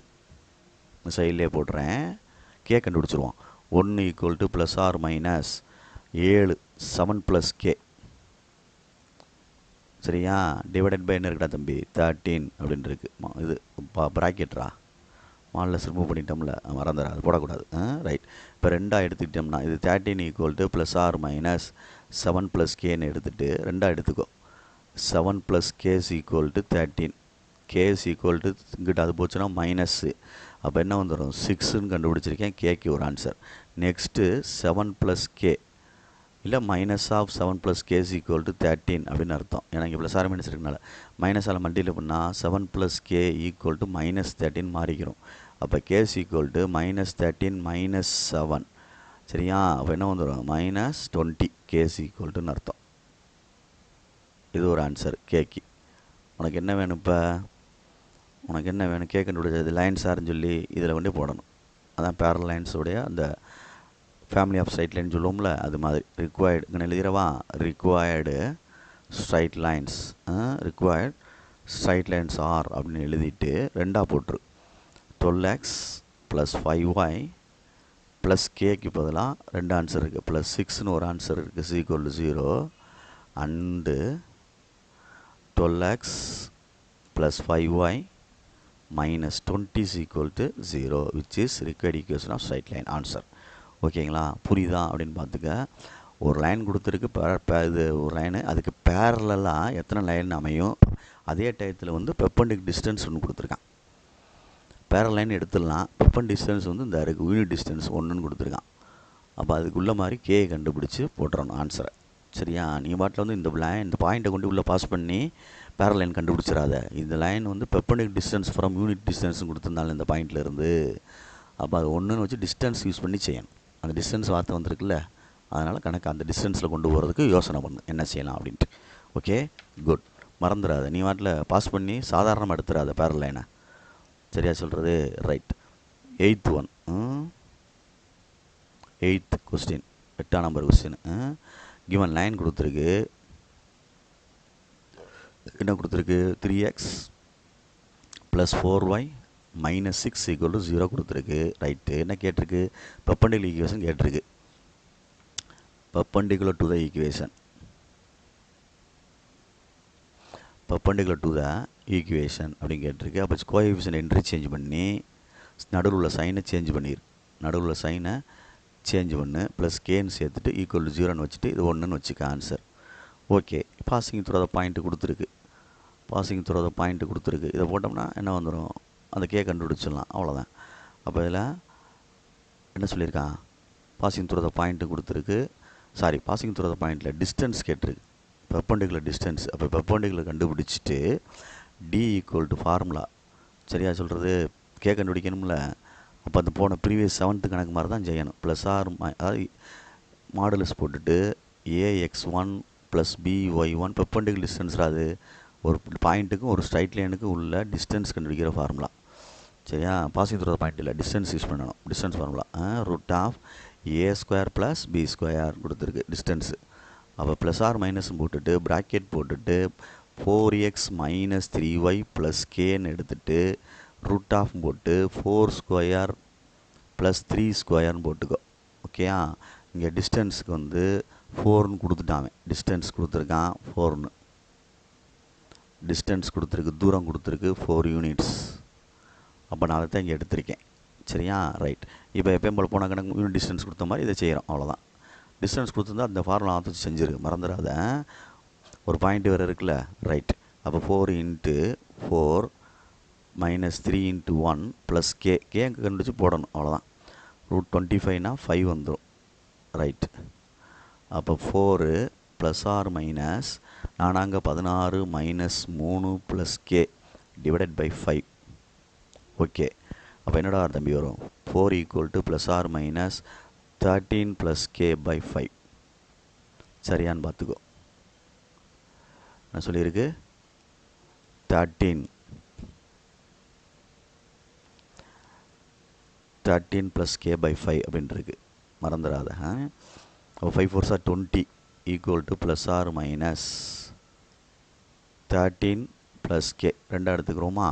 சைட்லேயே போடுறேன் கே கண்டுபிடிச்சிருவோம் 1 equal to plus or minus 7 7 plus k சரியா டிவைடட் பை என்ன இருக்குடா தம்பி 13 அப்படின்னு இருக்கு இது ப்ராக்கெட்ரா மாடலஸ் ரிமூவ் பண்ணிட்டோம்ல மறந்துடா அது போடக்கூடாது ரைட் இப்போ ரெண்டாக எடுத்துக்கிட்டோம்னா இது 13 equal to plus or minus 7 plus கேன்னு எடுத்துகிட்டு ரெண்டாக எடுத்துக்கோ 7 plus case equal to 13 k is equal to இங்கிட்ட அது போச்சுன்னா மைனஸ்ஸு அப்போ என்ன வந்துடும் 6ன்னு கண்டுபிடிச்சிருக்கேன் கேக்கு ஒரு ஆன்சர் நெக்ஸ்ட்டு 7 ப்ளஸ் கே இல்லை minus of 7 plus case equal to 13 அப்படின்னு அர்த்தம் ஏன்னா இங்கே ப்ளஸ் ஆர் மைனஸ் இருக்கனால மைனஸால் மல்டிப்ளை பண்ணால் 7 plus K equal to minus 13 மாறிக்கிறோம் அப்போ K's equal to minus 13 minus 7 சரியா அப்போ என்ன வந்துடும் மைனஸ் 20 கேஸ் ஈக்குவல் டுன்னு அர்த்தம் இது ஒரு ஆன்சர் கேக்கு உனக்கு என்ன வேணும் இப்போ உனக்கு என்ன வேணும் கே கண்டுபிடிச்சது லைன்ஸாருன்னு சொல்லி இதில் வந்து போடணும் அதான் பேரல் லைன்ஸோடைய அந்த ஃபேமிலி ஆஃப் ஸ்ட்ரைட் லைன் சொல்லுவோம்ல அது மாதிரி ரிக்வயர்டு இங்கே எழுதிடவா required straight lines required straight lines are அப்படின்னு எழுதிட்டு ரெண்டாக போட்டுரு 12x plus 5y plus cake பதிலாக ரெண்டு ஆன்சர் இருக்குது ப்ளஸ் 6ன்னு ஒரு ஆன்சர் இருக்குது equal to 0 and 12x plus 5y minus 20 is equal to 0 which is required equation of straight line answer ஓகேங்களா புரியுதா அப்படின்னு பார்த்துக்க ஒரு லைன் கொடுத்துருக்கு இது ஒரு லைனு அதுக்கு பேரலாக எத்தனை லைன் அமையும் அதே டயத்தில் வந்து பெர்பெண்டிகுலர் டிஸ்டன்ஸ் ஒன்று கொடுத்துருக்கான் பேரல் லைன் எடுத்துடலாம் பெர்பெண்டிகுலர் டிஸ்டன்ஸ் வந்து இந்த இருக்குது யூனிட் டிஸ்டன்ஸ் ஒன்றுன்னு கொடுத்துருக்கான் அப்போ அதுக்குள்ள மாதிரி கே கண்டுபிடிச்சி போட்டுறணும் ஆன்சரை சரியா நீ பாட்டில் வந்து இந்த பாயிண்ட்டை கொண்டு உள்ளே பாஸ் பண்ணி பேரல் லைன் கண்டுபிடிச்சிடாத இந்த லைன் வந்து perpendicular distance from unit distance கொடுத்துருந்தாலும் இந்த பாயிண்ட்டில் இருந்து அப்போ அது ஒன்றுன்னு வச்சு டிஸ்டன்ஸ் யூஸ் பண்ணி செய்யணும் அந்த டிஸ்டன்ஸ் வார்த்தை வந்திருக்குல்ல அதனால் கணக்கு அந்த டிஸ்டன்ஸில் கொண்டு போகிறதுக்கு யோசனை பண்ணு என்ன செய்யலாம் அப்படின்ட்டு ஓகே குட் மறந்துடாத நீ வாட்டில் பாஸ் பண்ணி சாதாரணமாக எடுத்துடாத பேரல் லைனை சரியா சொல்கிறது right 8th one 8th question 8ஆம் நம்பர் கொஸ்டின் கிவன் லைன் கொடுத்துருக்கு என்ன கொடுத்துருக்கு 3x plus 4y minus 6 equal to 0 கொடுத்துருக்கு ரைட்டு என்ன கேட்டிருக்கு பெர்பெண்டிகுலர் ஈக்குவேஷன் கேட்டிருக்கு perpendicular to the equation perpendicular to the equation அப்படின்னு கேட்டிருக்கு அப்போ கோஎஃபிஷியன்ட் இன்டர்சேஞ்ச் பண்ணி நடுவில் உள்ள சைனை சேஞ்ச் பண்ணிடு நடுவில் உள்ள சைனை சேஞ்ச் பண்ணு ப்ளஸ் கேன்னு சேர்த்துட்டு ஈக்குவல் டு 0ன்னு வச்சுட்டு இது ஒன்றுன்னு வச்சுக்க ஆன்சர் ஓகே பாசிங் த்ரூ த பாயிண்ட்டு கொடுத்துருக்கு பாசிங் த்ரூ த பாயிண்ட்டு கொடுத்துருக்கு இதை போட்டோம்னா என்ன வந்துடும் அந்த கே கண்டுபிடிச்சிடலாம் அவ்வளோதான் அப்போ இதில் என்ன சொல்லியிருக்கான் பாசிங் த்ரூ த பாயிண்ட்டு கொடுத்துருக்கு சாரி பாசிங் த்ரூ த பாயிண்ட்டில் டிஸ்டன்ஸ் கேட்டிருக்கு பெர்பெண்டிகுலர் டிஸ்டன்ஸ் அப்போ பெர்பெண்டிகுலர் கண்டுபிடிச்சிட்டு டி ஈக்குவல் டு ஃபார்முலா சரியா சொல்கிறது கே கண்டுபிடிக்கணும்ல அப்போ அந்த போன ப்ரீவியஸ் 7th கணக்கு மாதிரி தான் செய்யணும் ப்ளஸ் ஆர் அதாவது மாடுலஸ் போட்டுட்டு ax1 plus by1 perpendicular distance அது ஒரு பாயிண்ட்டுக்கும் ஒரு ஸ்ட்ரைட் லைனுக்கும் உள்ள டிஸ்டன்ஸ் கண்டுபிடிக்கிற ஃபார்முலா சரியா பாசிங் த்ரூ த பாயிண்ட் இல்லை டிஸ்டன்ஸ் யூஸ் பண்ணணும் distance formula root of A square plus B square கொடுத்துருக்கு டிஸ்டன்ஸு அப்போ ப்ளஸ் ஆர் மைனஸ்ன்னு போட்டுட்டு ப்ராக்கெட் போட்டுட்டு 4x மைனஸ் 3y ப்ளஸ் கேன்னு எடுத்துகிட்டு ரூட் ஆஃப் போட்டு 4 ஸ்கொயர் ப்ளஸ் 3 ஸ்கொயர்னு போட்டுக்கோ ஓகேயா இங்கே டிஸ்டன்ஸுக்கு வந்து 4ன்னு கொடுத்துட்டாங்க டிஸ்டன்ஸ் கொடுத்துருக்கான் 4ன்னு டிஸ்டன்ஸ் கொடுத்துருக்கு தூரம் கொடுத்துருக்கு 4 யூனிட்ஸ் அப்போ நான் அதை தான் இங்கே எடுத்திருக்கேன் சரியா ரைட் இப்போ எப்பயும் போல் போன கணக்கு யூனிட் டிஸ்டன்ஸ் கொடுத்த மாதிரி இதை செய்கிறோம் அவ்வளோதான் டிஸ்டன்ஸ் கொடுத்துருந்தா அந்த ஃபார்முலா ஆத்து செஞ்சிரு மறந்துடாத ஒரு பாயிண்ட் வேறு இருக்குல்ல ரைட் அப்போ 4 into 4 minus 3 into 1 plus K கண்டுபிடிச்சி போடணும் அவ்வளோதான் ரூட் 25னா 5 வந்துடும் ரைட் அப்போ 4 ப்ளஸ் ஆர் மைனஸ் நானாங்க 16 minus 3 plus k divided by 5 okay அப்போ என்னடா தம்பி வரும் 4 equal to plus or minus 13 plus k by 5 சரியான்னு பார்த்துக்கோ என்ன சொல்லியிருக்கு 13 ப்ளஸ் கே பை 5 அப்படின்னு இருக்குது, மறந்துடாத. அப்போ 5 4s are 20 equal to plus or minus 13 plus K ரெண்டாக எடுத்துக்கிறோமா.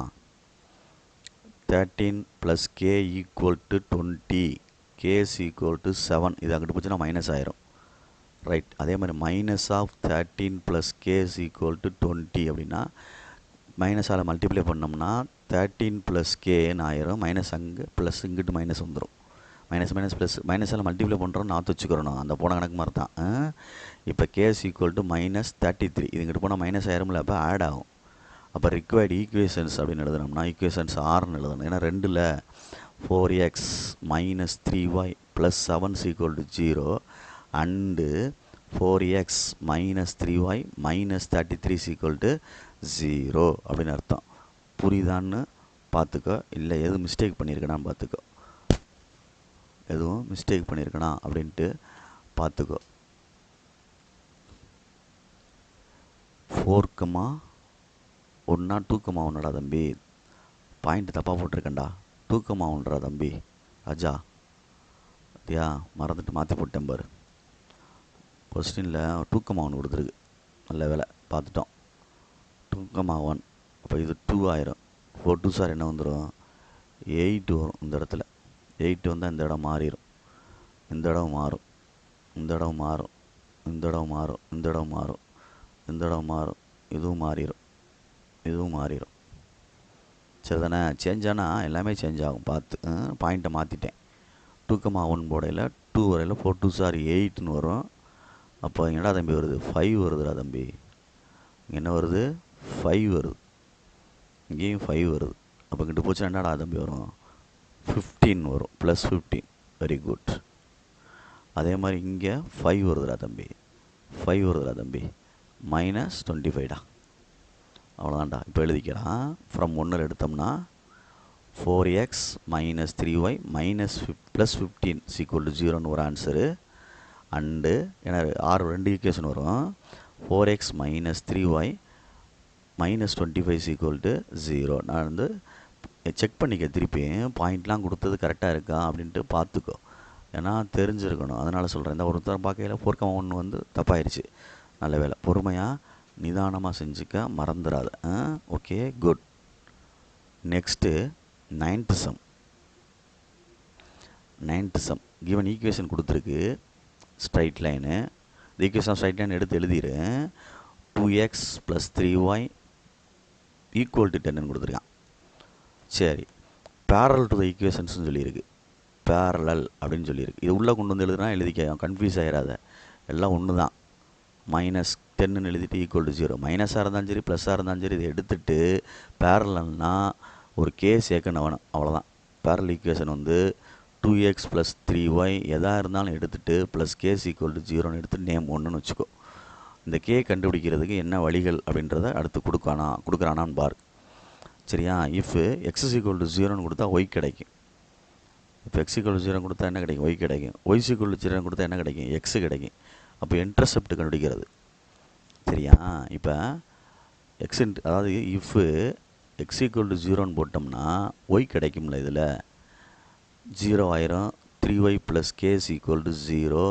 13 plus K equal to 20, K is equal to 7. இது அங்கிட்டு போச்சுன்னா மைனஸ் ஆயிரும், ரைட். அதே மாதிரி minus of 13 plus K is equal to 20 அப்படின்னா மைனஸால் மல்டிப்ளை பண்ணோம்னா 13 ப்ளஸ் கேன்னு ஆயிரும். மைனஸ் அங்கே ப்ளஸ் இங்கிட்டு மைனஸ் வந்துடும். மைனஸ் மைனஸ் ப்ளஸ் மைனஸால் மல்டிப்ளை பண்ணுறோம், நாற்று வச்சுக்கிறோம். அந்த போன கணக்கு மாதிரி தான். இப்போ கேஸ் ஈக்குவல் டு மைனஸ் 33. இது இங்கிட்டு போனால் மைனஸ் ஆயிரும்ல, அப்போ ஆட் ஆகும். அப்போ ரிக்வயர்டு ஈக்குவேஷன்ஸ் அப்படின்னு எழுதுனோம்னா ஈக்குவேஷன்ஸ் ஆர்னு எழுதணும். ஏன்னா 2ல் 4x minus 3y plus 7 equal to 0 and 4x minus 3y minus 33 equal to 0 அப்படின்னு அர்த்தம். புரியுதான்னு பார்த்துக்கோ, இல்லை எதுவும் மிஸ்டேக் பண்ணியிருக்கேனான்னு பார்த்துக்கோ, எதுவும் மிஸ்டேக் பண்ணியிருக்கேனா அப்படின்ட்டு பார்த்துக்கோ. 4,1 2,1டா தம்பி, பாயிண்ட் தப்பாக போட்டிருக்கேன்டா. 2,1டா தம்பி ராஜா, அப்படியா மறந்துட்டு மாற்றி போட்டேன் பாரு. கொஸ்டினில் 2,1 கொடுத்துருக்கு, நல்ல வேலை பார்த்துட்டோம். 2,1 அப்போ இது 2 ஆயிரும். 4 2s are என்ன வந்துடும், 8 வரும். இந்த இடத்துல 8 வந்தால் இந்த இடம் மாறிடும், இந்த இடம் மாறும், இந்த இடம் மாறும், இந்த இடம் மாறும், இந்த இடம் மாறும், இந்த இடம் மாறும், இதுவும் மாறிடும், இதுவும் மாறிடும். சரி தானே. சேஞ்ச் ஆனால் எல்லாமே சேஞ்ச் ஆகும், பார்த்து. பாயிண்ட்டை மாற்றிட்டேன். 2,1 போடையில் 2 வரையில் 4 2s are 8ன்னு வரும். அப்போ என்னடா தம்பி வருது, 5 வருதுடா தம்பி. என்ன வருது, 5 வருது. இங்கேயும் 5 வருது. அப்போ இங்கிட்டு போச்சு என்னடா தம்பி வரும், 15 வரும், ப்ளஸ் 15. Very good. அதே மாதிரி இங்கே 5 வருதுடா தம்பி, 5 வருதுடா தம்பி, மைனஸ் 25டா. அவ்வளோதான்டா. இப்போ எழுதிக்கலாம். ஃப்ரம் 1 எடுத்தோம்னா 4x minus 3y minus plus 15 equal to 0ன்னு ஒரு ஆன்சரு. அண்டு ஏன்னா 2 ஈக்குவேஷன் வரும். 4x minus 3y minus 25 equal to 0. நான் வந்து செக் பண்ணிக்க திருப்பி பாயிண்ட்லாம் கொடுத்தது கரெக்டாக இருக்கா அப்படின்ட்டு பார்த்துக்கோ, ஏன்னா தெரிஞ்சிருக்கணும். அதனால் சொல்கிறேன். இந்த ஒருத்தர் பார்க்கையில் 4,1 வந்து தப்பாயிருச்சு. நல்ல வேலை, பொறுமையாக நிதானமாக செஞ்சுக்க, மறந்துடாத. Okay good. Next 9th sum. 9th sum given equation கொடுத்துருக்கு, ஸ்ட்ரைட் லைனு. இந்த ஈக்குவேஷன் ஸ்ட்ரைட் லைன் எடுத்து எழுதிடு. 2x plus 3y equal to 10ன்னு கொடுத்துருக்கான். சரி, பேரலல் டு த ஈக்குவேஷன்ஸ்னு சொல்லியிருக்கு. பேரலல் அப்படின்னு சொல்லியிருக்கு. இது உள்ளே கொண்டு வந்து எழுதுனா எழுதிக்க, கன்ஃபியூஸ் ஆகிடாத. எல்லாம் ஒன்று தான். மைனஸ் 10ன்னு எழுதிட்டு ஈக்குவல் டு 0. மைனஸாக இருந்தாலும் சரி ப்ளஸ்ஸாக இருந்தாலும் சரி இதை எடுத்துகிட்டு பேரலல்னா ஒரு கே சேர்க்கணும் வேணும், அவ்வளோதான். பேரல் ஈக்குவேஷன் வந்து 2x ப்ளஸ் 3y எதாக இருந்தாலும் எடுத்துகிட்டு ப்ளஸ் கேஸ் ஈக்குவல் டு 0ன்னு எடுத்துகிட்டு நேம் 1ன்னு வச்சுக்கோ. இந்த கே கண்டுபிடிக்கிறதுக்கு என்ன வழிகள் அப்படின்றத அடுத்து கொடுக்குறானான்னு பாரு. சரியா. இஃப் எக்ஸ் ஈக்குவல் டு 0ன்னு கொடுத்தா ஒய் கிடைக்கும். இப்போ எக்ஸ் ஈக்குவல் டு 0 கொடுத்தா என்ன கிடைக்கும், ஒய் கிடைக்கும். ஒய் ஈக்குவல் டு 0 கொடுத்தா என்ன கிடைக்கும், எக்ஸ் கிடைக்கும். அப்போ இன்டர்செப்ட் கண்டுபிடிக்கிறது. சரியா. இப்போ எக்ஸ் அதாவது இஃப் எக்ஸ் ஈக்குவல் டு 0ன்னு போட்டோம்னா ஒய் கிடைக்கும்ல, இதில் 0 ஆயிரும். 3y plus K is equal to 0.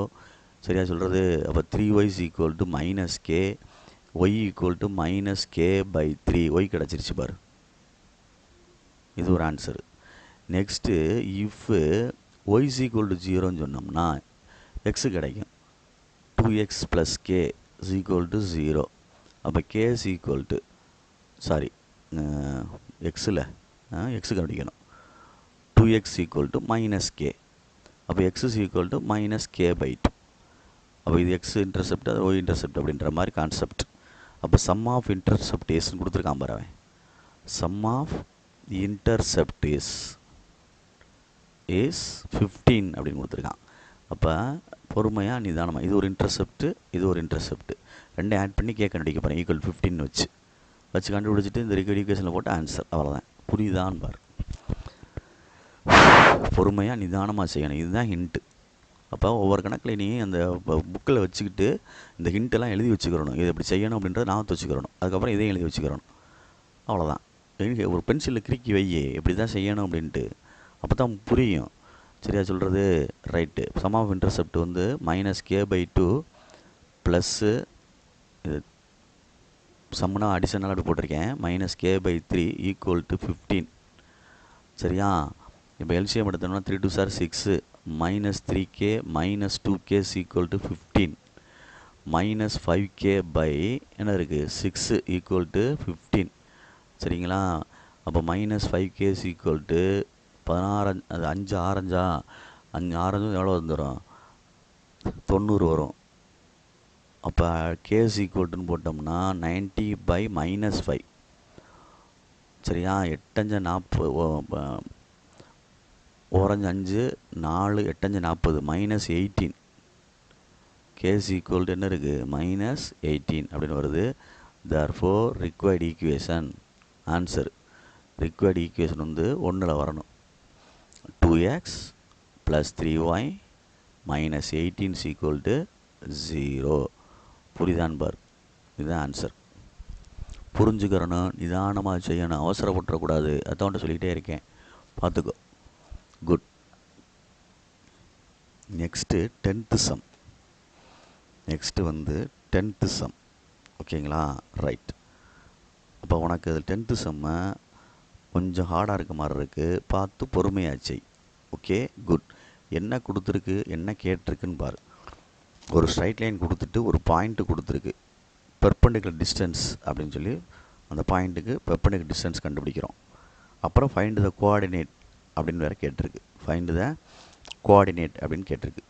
சரியா சொல்கிறது. அப்போ 3y is equal to minus k, y equal to minus k by 3. Y கிடச்சிருச்சு பாரு, இது ஒரு answer. Next if y is equal to 0ன்னு சொன்னோம்னா எக்ஸு கிடைக்கும். 2x plus K is equal to 0. அப்போ கே இஸ் ஈக்குவல் டு எக்ஸில் எக்ஸு கண்டுபிடிக்கணும். 2x equal to minus k. அப்போ x is equal to minus k by 2. அப்போ இது எக்ஸ் இன்டர்செப்ட், அது ஒய் இன்டர்செப்ட் அப்படின்ற மாதிரி கான்செப்ட். அப்போ சம் ஆஃப் இன்டர்செப்ட் இஸ்ன்னு கொடுத்துருக்கான் பாரு. சம் ஆஃப் இன்டர்செப்ட் இஸ் 15 அப்படின்னு கொடுத்துருக்கான். அப்போ பொறுமையாக நிதானமாக, இது ஒரு இன்டர்செப்ட்டு, இது ஒரு இன்டர்செப்ட்டு, ரெண்டையும் ஆட் பண்ணி கேட்க கண்டுபிடிக்க போகிறேன். ஈக்குவல் 15 வச்சு கண்டுபிடிச்சிட்டு இந்த ஈக்குவேஷனில் போட்டு ஆன்சர், அவ்வளோதான். புரியுதான்னு பாரு. பொறுமையாக நிதானமாக செய்யணும், இதுதான் ஹிண்ட்டு. அப்போ ஒவ்வொரு கணக்கில் நீ அந்த புக்கில் வச்சுக்கிட்டு இந்த ஹிண்ட்டெல்லாம் எழுதி வச்சுக்கிறணும். இது எப்படி செய்யணும் அப்படின்றத நான் வச்சுக்கிறணும். அதுக்கப்புறம் இதையும் எழுதி வச்சுக்கிறணும். அவ்வளோதான். ஒரு பென்சிலில் கிறுக்கி வை எப்படி தான் செய்யணும் அப்படின்ட்டு, அப்போ தான் புரியும். சரியா சொல்கிறது? ரைட்டு. சம் ஆஃப் இன்டர்செப்ட் வந்து -k/2 ப்ளஸ்ஸு இது சம்முனா அடிஷனலாக அப்படி போட்டிருக்கேன், -k/3 = 15. சரியா? இப்போ எல்சிஎம் எடுத்தோம்னா 3 2 சார் 6, -3k -2k = 15, -5k என்ன இருக்குது 6 = 15. சரிங்களா? அப்போ -5k = 16, அது 5 ஆரஞ்சா, 5 ஆரஞ்சும் எவ்வளோ வந்துடும்? 90 வரும். அப்போ k = போட்டோம்னா 90/-5. சரியா? 8 5 40, ஓரஞ்சு 5, 4 8 5 40, -18. k = என்ன இருக்குது? -18 அப்படின்னு வருது. therefore required equation answer required equation வந்து 1ல் வரணும். 2x + 3y - 18 = 0. புரியுதான் பார்? இதுதான் ஆன்சர். புரிஞ்சுக்கிறணும், நிதானமாக செய்யணும், அவசரப்பட்டுறக்கூடாது. அதான் சொல்லிக்கிட்டே இருக்கேன், பார்த்துக்கோ. Good. Next 10th some. Next வந்து 10th சம். ஓகேங்களா? ரைட். அப்போ உனக்கு அது 10th சம்மை கொஞ்சம் ஹார்டாக இருக்க மாதிரி இருக்குது, பார்த்து பொறுமையாச்சு. Okay, good. என்ன கொடுத்துருக்கு, என்ன கேட்டிருக்குன்னு பாரு. ஒரு ஸ்ட்ரைட் லைன் கொடுத்துட்டு ஒரு பாயிண்ட்டு கொடுத்துருக்கு, பெர்பெண்டிகுலர் டிஸ்டன்ஸ் அப்படின்னு சொல்லி அந்த பாயிண்ட்டுக்கு பெர்பெண்டிகுலர் டிஸ்டன்ஸ் கண்டுபிடிக்கிறோம். அப்புறம் ஃபைண்ட் த கோஆர்டினேட் அப்படின்னு வேறு கேட்டிருக்கு. ஃபைண்ட் த கோஆர்டினேட் அப்படின்னு கேட்டிருக்கு.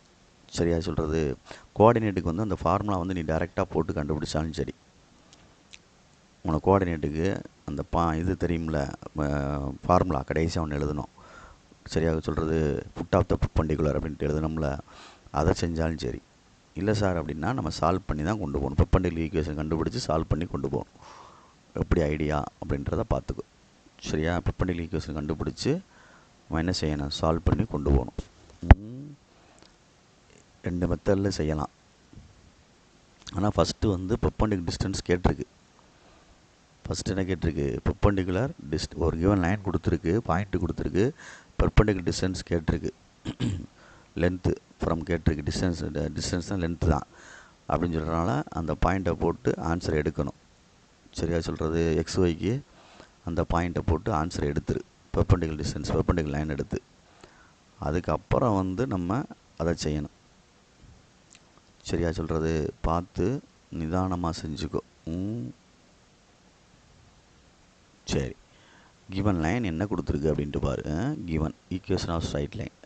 சரியா சொல்கிறது? கோஆர்டினேட்டுக்கு வந்து அந்த ஃபார்முலா வந்து நீ டைரெக்டாக போட்டு கண்டுபிடிச்சாலும் சரி. உனக்கு கோஆர்டினேட்டுக்கு அந்த இது தெரியும்ல, ஃபார்முலா கடைசியாக ஒன்று எழுதணும். சரியாக சொல்கிறது? புட் ஆஃப் த பெர்பெண்டிகுலர் அப்படின்ட்டு எழுதணும்ல, அதை செஞ்சாலும் சரி. இல்லை சார் அப்படின்னா நம்ம சால்வ் பண்ணி தான் கொண்டு போகணும். பெர்பெண்டிகுலர் ஈக்குவேஷன் கண்டுபிடிச்சி சால்வ் பண்ணி கொண்டு போகணும். எப்படி ஐடியா அப்படின்றத பார்த்துக்கோ. சரியா? பெர்பெண்டிகுலர் ஈக்குவேஷன் கண்டுபிடிச்சி நம்ம என்ன செய்யணும்? சால்வ் பண்ணி கொண்டு போகணும். 2 மெத்தடில் செய்யலாம். ஆனால் ஃபஸ்ட்டு வந்து பெர்பெண்டிகுலர் டிஸ்டன்ஸ் கேட்டிருக்கு. ஃபஸ்ட்டு என்ன கேட்டிருக்கு? பெர்பெண்டிகுலர் ஒரு கிவன் லைன் கொடுத்துருக்கு, பாயிண்ட்டு கொடுத்துருக்கு, பெர்பெண்டிகுலர் டிஸ்டன்ஸ் கேட்டிருக்கு. லென்த்து ஃப்ரம் கேட்டிருக்கு. டிஸ்டன்ஸ் தான் லென்த்து தான் அப்படின்னு சொல்கிறனால அந்த பாயிண்ட்டை போட்டு ஆன்சரை எடுக்கணும். சரியா சொல்கிறது? XYக்கு அந்த பாயிண்ட்டை போட்டு ஆன்சரை எடுத்துரு. பெர்பெண்டிகுலர் டிஸ்டன்ஸ், பெர்பெண்டிகுலர் லைன் எடுத்து அதுக்கப்புறம் வந்து நம்ம அதை செய்யணும். சரியா சொல்கிறது? பார்த்து நிதானமாக செஞ்சுக்கோ. சரி, கிவன் லைன் என்ன கொடுத்துருக்கு அப்படின்ட்டு பாரு. Given equation of straight line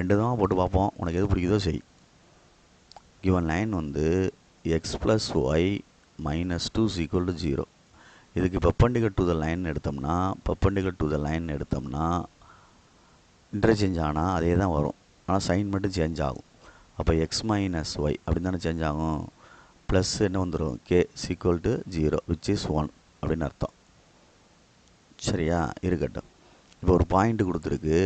2 தான் போட்டு பார்ப்போம், உனக்கு எது பிடிக்குதோ செய். கிவன் லைன் வந்து x + y - 2 = 0. இதுக்கு பெர்பெண்டிகுலர் டு த லைன் எடுத்தோம்னா, பெர்பெண்டிகுலர் டு த லைன் எடுத்தோம்னா இன்டர்சேஞ்ச் ஆனால் அதே தான் வரும், ஆனால் சைன் மட்டும் சேஞ்ச் ஆகும். அப்போ x - y அப்படின்னு தானே சேஞ்ச் ஆகும். ப்ளஸ் என்ன வந்துடும்? k = 0 which is 1 அப்படின்னு அர்த்தம். சரியா? இருக்கட்டும். இப்போ ஒரு பாயிண்ட் கொடுத்துருக்கு,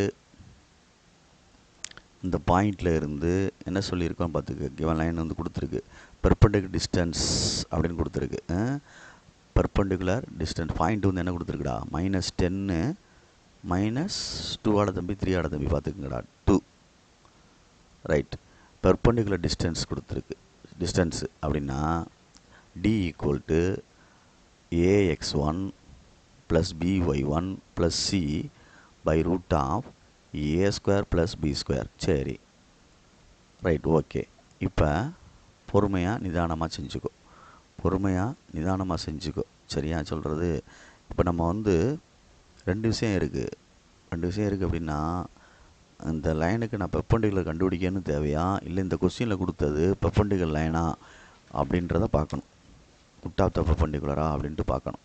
இந்த பாயிண்டில் இருந்து என்ன சொல்லியிருக்கோன்னு பார்த்துக்கு. கிவன் லைன் வந்து கொடுத்துருக்கு, பெர்பெண்டிகுலர் டிஸ்டன்ஸ் அப்படின்னு கொடுத்துருக்கு. பெர்பெண்டிகுலர் டிஸ்டன்ஸ் பாயிண்ட் வந்து என்ன கொடுத்துருக்குடா? -10 -2 ஆட தம்பி, 3 ஆட தம்பி பார்த்துக்குங்கடா, 2. ரைட். பெர்பெண்டிகுலர் டிஸ்டன்ஸ் கொடுத்துருக்கு. டிஸ்டன்ஸு அப்படின்னா d = ax1 + by1 + c /√a² + b². சரி, ரைட், ஓகே. இப்போ பொறுமையாக நிதானமாக செஞ்சுக்கோ, பொறுமையாக நிதானமாக செஞ்சுக்கோ. சரியா சொல்கிறது? இப்போ நம்ம வந்து 2 விஷயம் இருக்குது. 2 விஷயம் இருக்குது அப்படின்னா, இந்த லைனுக்கு நான் பெர்பெண்டிகுலர் கண்டுபிடிக்கணும்னு தேவையா, இல்லை இந்த கொஸ்டினில் கொடுத்தது பெர்பெண்டிகுலர் லைனா அப்படின்றத பார்க்கணும். புட் ஆஃப் த பெர்பெண்டிகுலரா அப்படின்ட்டு பார்க்கணும்.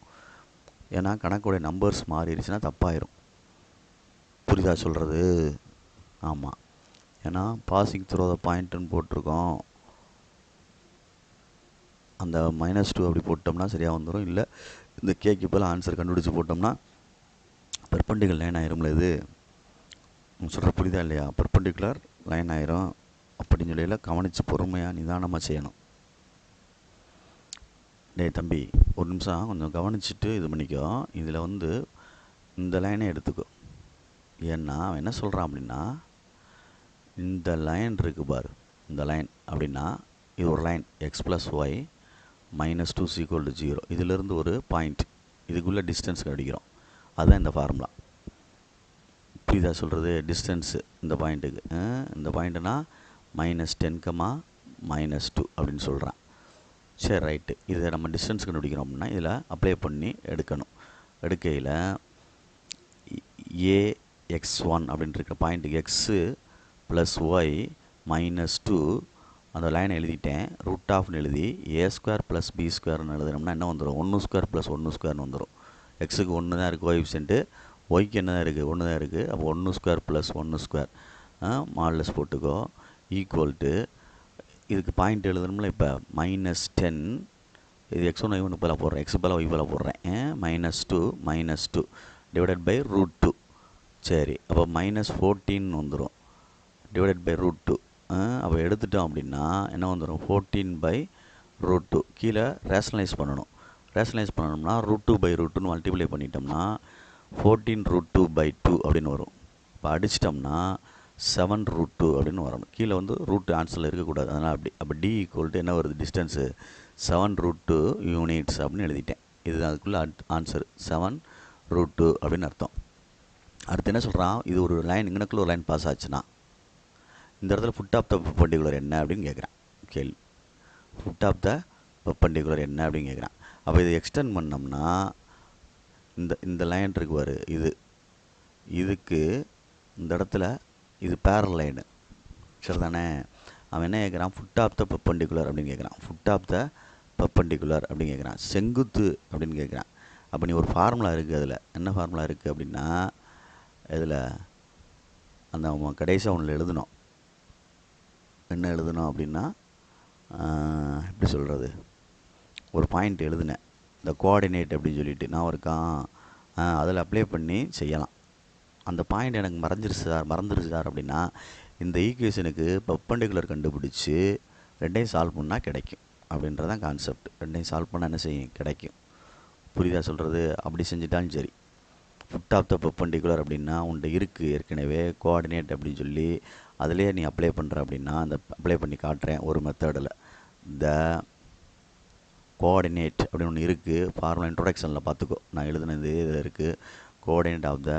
ஏன்னா கணக்குடைய நம்பர்ஸ் மாறிடுச்சுன்னா தப்பாயிரும். புரிதா சொல்கிறது? ஆமாம். ஏன்னா பாசிங் த்ரோ த பாயிண்ட்டுன்னு போட்டிருக்கோம், அந்த -2 அப்படி போட்டோம்னா சரியாக வந்துடும். இல்லை இந்த கேக்கு போல் ஆன்சர் கண்டுபிடிச்சி போட்டோம்னா பெர்பெண்டிகுலர் லைன் ஆயிரும்ல. இது சொல்கிற புரியுதா இல்லையா? பெர்பெண்டிகுலர் லைன் ஆயிரும் அப்படின்னு சொல்லியில் கவனித்து பொறுமையாக நிதானமாக செய்யணும். டேய் தம்பி, ஒரு நிமிஷம் கொஞ்சம் கவனிச்சுட்டு இது பண்ணிக்கோ. இதில் வந்து இந்த லைனை எடுத்துக்கோ. ஏன்னா அவன் என்ன சொல்கிறான் அப்படின்னா, இந்த லைன் இருக்குது பாரு, இந்த லைன் அப்படின்னா இது ஒரு லைன் எக்ஸ் ப்ளஸ் ஒய் -2 = 0. இதிலிருந்து ஒரு பாயிண்ட், இதுக்குள்ளே டிஸ்டன்ஸ் கண்டுபிடிக்கிறோம். அதுதான் இந்த ஃபார்முலா. புரியுதா சொல்கிறது? டிஸ்டன்ஸு இந்த பாயிண்ட்டுக்கு, இந்த பாயிண்ட்டுனா -10, -2 அப்படின்னு சொல்கிறான். சரி, ரைட்டு. இதை நம்ம டிஸ்டன்ஸ் கண்டுபிடிக்கிறோம் அப்படின்னா இதில் அப்ளை பண்ணி எடுக்கணும். எடுக்கையில் AX1 அப்படின்ட்டு இருக்கிற பாயிண்ட்டுக்கு எக்ஸு ப்ளஸ் ஒய் -2 அந்த லைனை எழுதிட்டேன். √ன்னு எழுதி A² + B² எழுதுனோம்னா என்ன வந்துடும்? 1² + 1² வந்துடும். எக்ஸுக்கு 1 தான் இருக்குது கோஎஃபிஷியன்ட்டு, ஒய்க்கு என்ன தான் இருக்குது? 1 தான் இருக்குது. அப்போ 1² + 1² மாடுலஸ் போட்டுக்கோ. ஈக்குவல் டு இதுக்கு பாயிண்ட் எழுதணும்ல. இப்போ -10, இது x1 y1 பதிலாக போடுறேன், x பதிலாக y பதிலாக போடுறேன். -2 டிவைடட் பை √2. சரி, அப்போ -14 வந்துடும் டிவைடட் பை √2. அப்போ எடுத்துட்டோம் அப்படின்னா என்ன வந்துடும்? 14/√2. கீழே ரேஷனலைஸ் பண்ணணும். ரேஷனலைஸ் பண்ணணும்னா √2/√2 மல்டிப்ளை பண்ணிட்டோம்னா 14√2/2 அப்படின்னு வரும். இப்போ அடிச்சிட்டோம்னா 7√2 அப்படின்னு வரணும். கீழே வந்து ரூட் ஆன்சரில் இருக்கக்கூடாது. அதனால் அப்போ D = என்ன வருது? டிஸ்டன்ஸு 7√2 யூனிட்ஸ் அப்படின்னு எழுதிட்டேன். இதுதான் அதுக்குள்ளே ஆன்சர், 7√2 அப்படின்னு அர்த்தம். அடுத்து என்ன சொல்கிறான்? இது ஒரு லைன், இங்கனக்குள்ள ஒரு லைன் பாஸ் ஆச்சுன்னா இந்த இடத்துல ஃபுட் ஆஃப் த பெர்பெண்டிகுலர் என்ன அப்படின்னு கேட்குறான். கேள்வி, ஃபுட் ஆஃப் த பெர்பெண்டிகுலர் என்ன அப்படின்னு கேட்குறான். அப்போ இதை எக்ஸ்டெண்ட் பண்ணோம்னா இந்த லைன் இருக்கு பாரு, இதுக்கு இந்த இடத்துல இது பேரல் லைனு, சரி தானே? அவன் என்ன கேட்குறான்? ஃபுட் ஆஃப் த பெர்பெண்டிகுலர் அப்படின்னு கேட்குறான். ஃபுட் ஆஃப் த பெர்பெண்டிகுலர் அப்படின்னு கேட்குறான். செங்குத்து அப்படின்னு கேட்குறான். அப்போ நீ ஒரு ஃபார்முலா இருக்குது, அதில் என்ன ஃபார்முலா இருக்குது அப்படின்னா, இதில் அந்த கடைசியாக ஒன்றில் எழுதணும். என்ன எழுதணும் அப்படின்னா, எப்படி சொல்கிறது, ஒரு பாயிண்ட் எழுதுனேன், இந்த கோஆர்டினேட் அப்படின்னு சொல்லிட்டு நான் இருக்கான், அதில் அப்ளை பண்ணி செய்யலாம். அந்த பாயிண்ட் எனக்கு மறந்துருச்சு சார் அப்படின்னா இந்த ஈக்குவேஷனுக்கு பெர்பெண்டிகுலர் கண்டுபிடிச்சி ரெண்டையும் சால்வ் பண்ணால் கிடைக்கும். அப்படின்றதான் கான்செப்ட். ரெண்டையும் சால்வ் பண்ணால் என்ன செய்யும்? கிடைக்கும். புரியுதா சொல்கிறது? அப்படி செஞ்சிட்டாலும் சரி. ஃபுட் ஆஃப் த பெர்பெண்டிகுலர் அப்படின்னா உன்ட்ட இருக்குது ஏற்கனவே கோஆர்டினேட் அப்படின்னு சொல்லி, அதிலே நீ அப்ளை பண்ணுற அப்படின்னா அந்த அப்ளை பண்ணி காட்டுறேன் ஒரு மெத்தடில். த கோஆர்டினேட் அப்படின்னு ஒன்று இருக்குது, ஃபார்முலா இன்ட்ரோடக்ஷனில் பார்த்துக்கோ, நான் எழுதுனது இதில் இருக்குது. Coordinate of the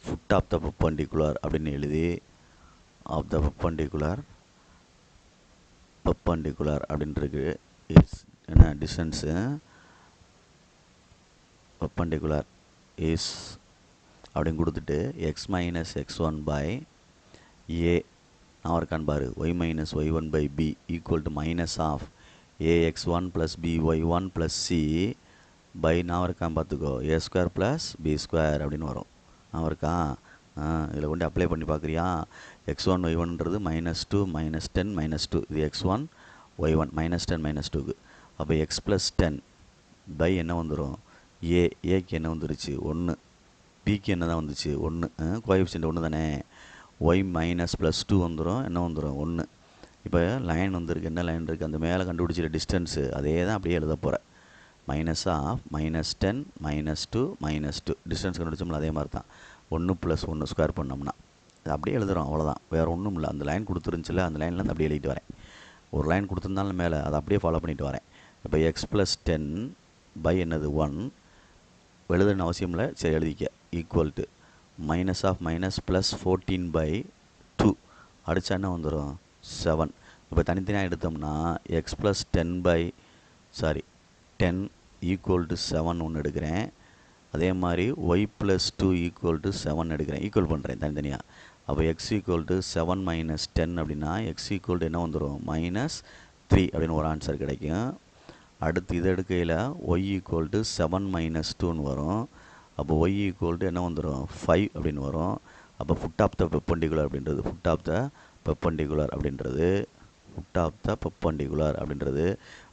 foot of the perpendicular அப்படின்னு எழுதி ஆஃப் த பெர்பெண்டிகுலர் அப்படின்ட்டு இட்ஸ் என்ன டிஸ்டன்ஸு பெர்பெண்டிகுலர் இஸ் அப்படின்னு கொடுத்துட்டு x - x1 by a நான் இருக்கான்னு பாரு, y - y1 by b equal to minus of ax1 + by1 + c by நான் இருக்கான்னு பார்த்துக்கோ a² + b² அப்படின்னு வரும். நான் இருக்கான், இதில் கொண்டு அப்ளை பண்ணி பார்க்குறியா? x1 y1ன்றது -2 -10 -2, இது x1 y1 -10 -2க்கு. அப்போ x + 10 பை என்ன வந்துடும்? ஏக்கு என்ன வந்துருச்சு? 1. பிக்கு என்ன தான் வந்துச்சு? 1. கோஎஃபிஷியன்ட் 1 தானே? ஒய் -+2 வந்துடும், என்ன வந்துடும்? 1. இப்போ லைன் வந்துருக்கு, என்ன லைன் இருக்குது? அந்த மேலே கண்டுபிடிச்சிட டிஸ்டன்ஸு அதே தான் அப்படியே எழுத போகிறேன். -10 -2 -2 டிஸ்டன்ஸ் கண்டுபிடிச்சோம்ல அதே மாதிரி தான். 1 + 1 ஸ்கொயர் பண்ணோம்னா அது அப்படியே எழுதுகிறோம், அவ்வளோதான், வேறு ஒன்றும் இல்லை. அந்த லைன் கொடுத்துருந்துச்சில்ல, அந்த லைன்லேருந்து அப்படியே எழுதிட்டு வரேன். ஒரு லைன் கொடுத்துருந்தாலும் மேலே அதை அப்படியே ஃபாலோ பண்ணிட்டு வரேன். இப்போ x + 10 பை என்னது 1 எழுதுன்னு அவசியம் இல்லை, சரி எழுதிக்க. Equal to minus of minus plus 14/2 அடித்தா என்ன வந்துடும்? 7. இப்போ தனித்தனியாக எடுத்தோம்னா x + 10 ஈக்குவல் டு 7 ஒன்று எடுக்கிறேன். அதே மாதிரி y + 2 ஈக்குவல் டு 7 எடுக்கிறேன். ஈக்குவல் பண்ணுறேன் தனித்தனியாக. அப்போ x = 7 - 10 அப்படின்னா x = என்ன வந்துடும்? -3 அப்படின்னு ஒரு ஆன்சர் கிடைக்கும். அடுத்து இதை எடுக்கையில் y = 7 - 2ன்னு வரும். அப்போ y = என்ன வந்துடும்? 5 அப்படின்னு வரும். அப்போ ஃபுட் ஆஃப் த பெர்பெண்டிகுலர் அப்படின்றது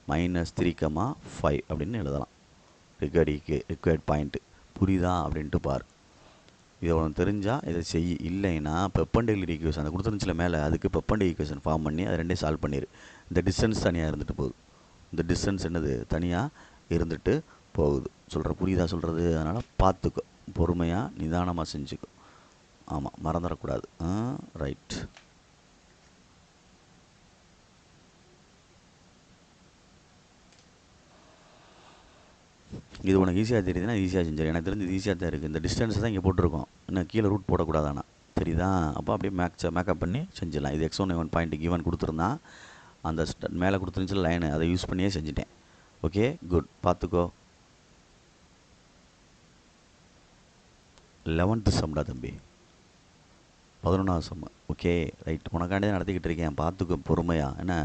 -3,5 அப்படின்னு எழுதலாம். ரிக்வயர்ட் பாயிண்ட்டு புரியுதா அப்படின்ட்டு பார். இதை உனக்கு தெரிஞ்சால் இதை செய். இல்லைன்னா பெர்பெண்டிகுலர் ஈக்குவேஷன் அதை கொடுத்துருந்துச்சில மேலே, அதுக்கு பெர்பெண்டிகுலர் ஈக்குவேஷன் ஃபார்ம் பண்ணி அதை ரெண்டையும் சால்வ் பண்ணிடு. இந்த டிஸ்டன்ஸ் தனியாக இருந்துட்டு போகுது. இந்த டிஸ்டன்ஸ் என்னது தனியாக இருந்துட்டு போகுது. புரியுதா சொல்கிறது? அதனால் பார்த்துக்கோ, பொறுமையாக நிதானமாக செஞ்சுக்கோ. ஆமாம், மறந்துடக்கூடாது. ரைட். இது உனக்கு ஈஸியாக தெரியுதுன்னா ஈஸியாக செஞ்சிடும். எனக்கு தெரிஞ்சு ஈஸியாக தான் இருக்குது. இந்த டிஸ்டன்ஸ் தான் இங்கே போட்டிருக்கோம், இன்னும் கீழே ரூட் போடக்கூடாது. ஆனால் தெரியுதா? அப்போ அப்படியே மேக்கப் பண்ணி செஞ்சிடலாம். இது x1 y1 பாயிண்ட் கிவன் கொடுத்துருந்தான், அந்த மேலே கொடுத்துருந்துச்சு லைனு, அதை யூஸ் பண்ணியே செஞ்சுட்டேன். Okay, good. பார்த்துக்கோ. 11th சம்டா தம்பி, 11வது சம். ஓகே ரைட், உனக்காண்டி தான் நடத்திக்கிட்டு இருக்கேன், பார்த்துக்கோ பொறுமையாக. என்ன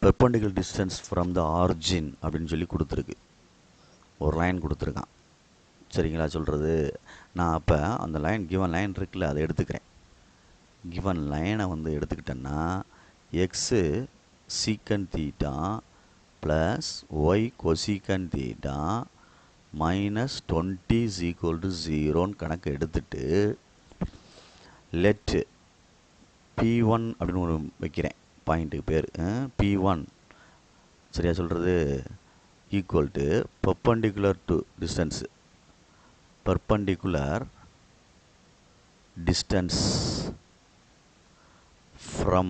perpendicular distance from the origin அப்படின்னு சொல்லி கொடுத்துருக்கு, ஒரு லைன் கொடுத்துருக்கான். சரிங்களா சொல்கிறது? நான் அப்போ அந்த லைன் கிவன் லைன் இருக்குல்ல, அதை எடுத்துக்கிறேன். கிவன் லைனை வந்து எடுத்துக்கிட்டேன்னா x secant theta plus y cosecant theta minus 20 = 0ன்னு கணக்கு எடுத்துட்டு லெட்டு P1 அப்படின்னு ஒரு வைக்கிறேன், பாயிண்ட்டுக்கு பேர் P1. சரியா சொல்கிறது? Equal to perpendicular to distance, perpendicular distance from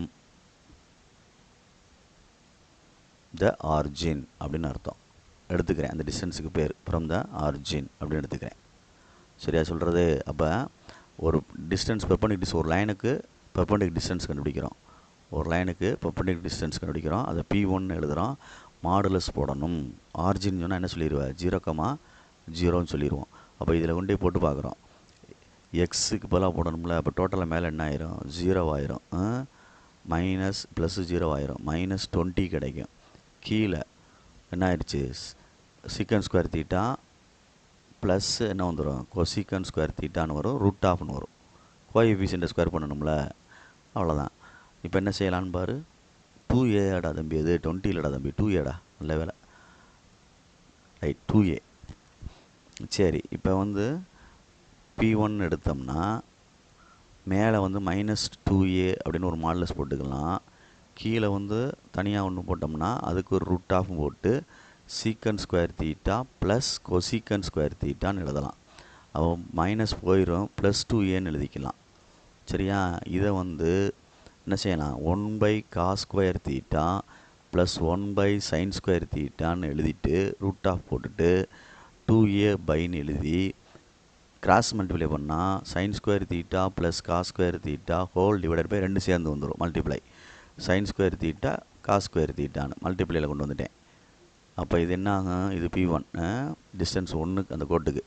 the origin அப்படின்னு அர்த்தம். எடுத்துக்கிறேன் அந்த டிஸ்டன்ஸுக்கு பேர் from the origin அப்படின்னு எடுத்துக்கிறேன். சரியா சொல்கிறது? அப்போ ஒரு டிஸ்டன்ஸ் ஒரு லைனுக்கு பெர்பெண்டிகுலர் டிஸ்டன்ஸ் கண்டுபிடிக்கிறோம், ஒரு லைனுக்கு பெர்பெண்டிகுலர் டிஸ்டன்ஸ் கண்டுபிடிக்கிறோம், அதை P1 எழுதுகிறோம். மாடுலஸ் போடணும். ஆரிஜின் சொன்னால் என்ன சொல்லிடுவேன்? 0,0ன்னு சொல்லிடுவோம். அப்போ இதில் கொண்டு போட்டு பார்க்குறோம், எக்ஸுக்கு பதிலாக போடணும்ல. அப்போ டோட்டலாக மேலே என்ன ஆயிரும்? 0 ஆயிரும். மைனஸ் ப்ளஸ் 0 ஆயிரும், மைனஸ் 20 கிடைக்கும். கீழே என்ன ஆயிடுச்சு? சீக்கன் ஸ்கொயர் தீட்டா ப்ளஸ் என்ன வந்துடும்? கொசீக்கன் ஸ்கொயர் தீட்டான்னு வரும், ரூட் ஆஃப்னு வரும். கோஎஃபிஷியண்ட்டை ஸ்கொயர் பண்ணணும்ல, அவ்வளோதான். இப்போ என்ன செய்யலான்னு பாரு. 2a தம்பி, அது 20 இல்லைடா தம்பி, 2a. நல்ல வேலை, ரைட், 2a. சரி, இப்போ வந்து P1 எடுத்தோம்னா மேலே வந்து மைனஸ் 2a அப்படின்னு ஒரு மாடலஸ் போட்டுக்கலாம். கீழே வந்து தனியாக ஒன்று போட்டோம்னா அதுக்கு ஒரு ரூட் ஆஃப் போட்டு secant square theta plus cosecant square தீட்டான்னு எழுதலாம். அப்போ மைனஸ் போயிடும், ப்ளஸ் 2aன்னு எழுதிக்கலாம். சரியா? இதை வந்து என்ன செய்யலாம்? 1/cos square theta plus 1/sin square தீட்டான்னு எழுதிட்டு ரூட் ஆஃப் போட்டுட்டு 2a/ன்னு எழுதி கிராஸ் மல்டிப்ளை பண்ணால் sin square theta plus cos square theta whole divided by 2 சேர்ந்து வந்துடும். Multiply sin square theta cos square தீட்டான்னு மல்டிப்ளையில் கொண்டு வந்துட்டேன். அப்போ இது என்ன ஆகும்? இது P1 டிஸ்டன்ஸ் 1க்கு அந்த கோட்டுக்கு.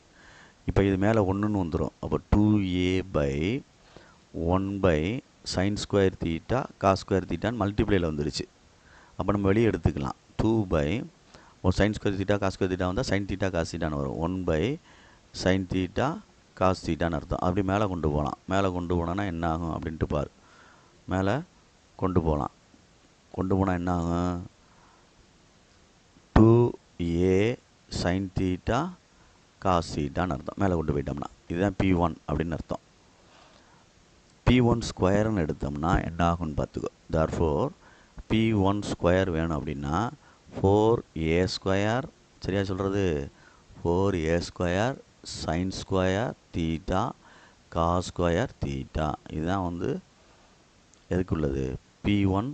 இப்போ இது மேலே 1ன்னு வந்துடும். அப்போ 2a/1/sin square theta cos square தீட்டான்னு மல்டிப்ளையில் வந்துருச்சு. அப்போ நம்ம வெளியே எடுத்துக்கலாம். 2/sin square theta cos square theta வந்தால் sin தீட்டா காஸ் தீட்டான்னு வரும். 1/sin தீட்டா காஸ் தீட்டான்னு அர்த்தம். அப்படி மேலே கொண்டு போகலாம். மேலே கொண்டு போனோன்னா என்ன ஆகும் அப்படின்ட்டு பாரு. மேலே கொண்டு போகலாம். கொண்டு போனால் என்ன ஆகும்? 2a/sin தீட்டா காஸ் தீட்டான்னு அர்த்தம். மேலே கொண்டு போயிட்டோம்னா இதுதான் P1 அப்படின்னு அர்த்தம். P1 ஸ்கொயர்னு எடுத்தோம்னா என்ன ஆகும்னு பார்த்துக்கோ. therefore P1 ஸ்கொயர் வேணும் அப்படின்னா 4a², சரியா சொல்கிறது? 4a² sin square theta cos square theta. இதுதான் வந்து எதுக்குள்ளது? P1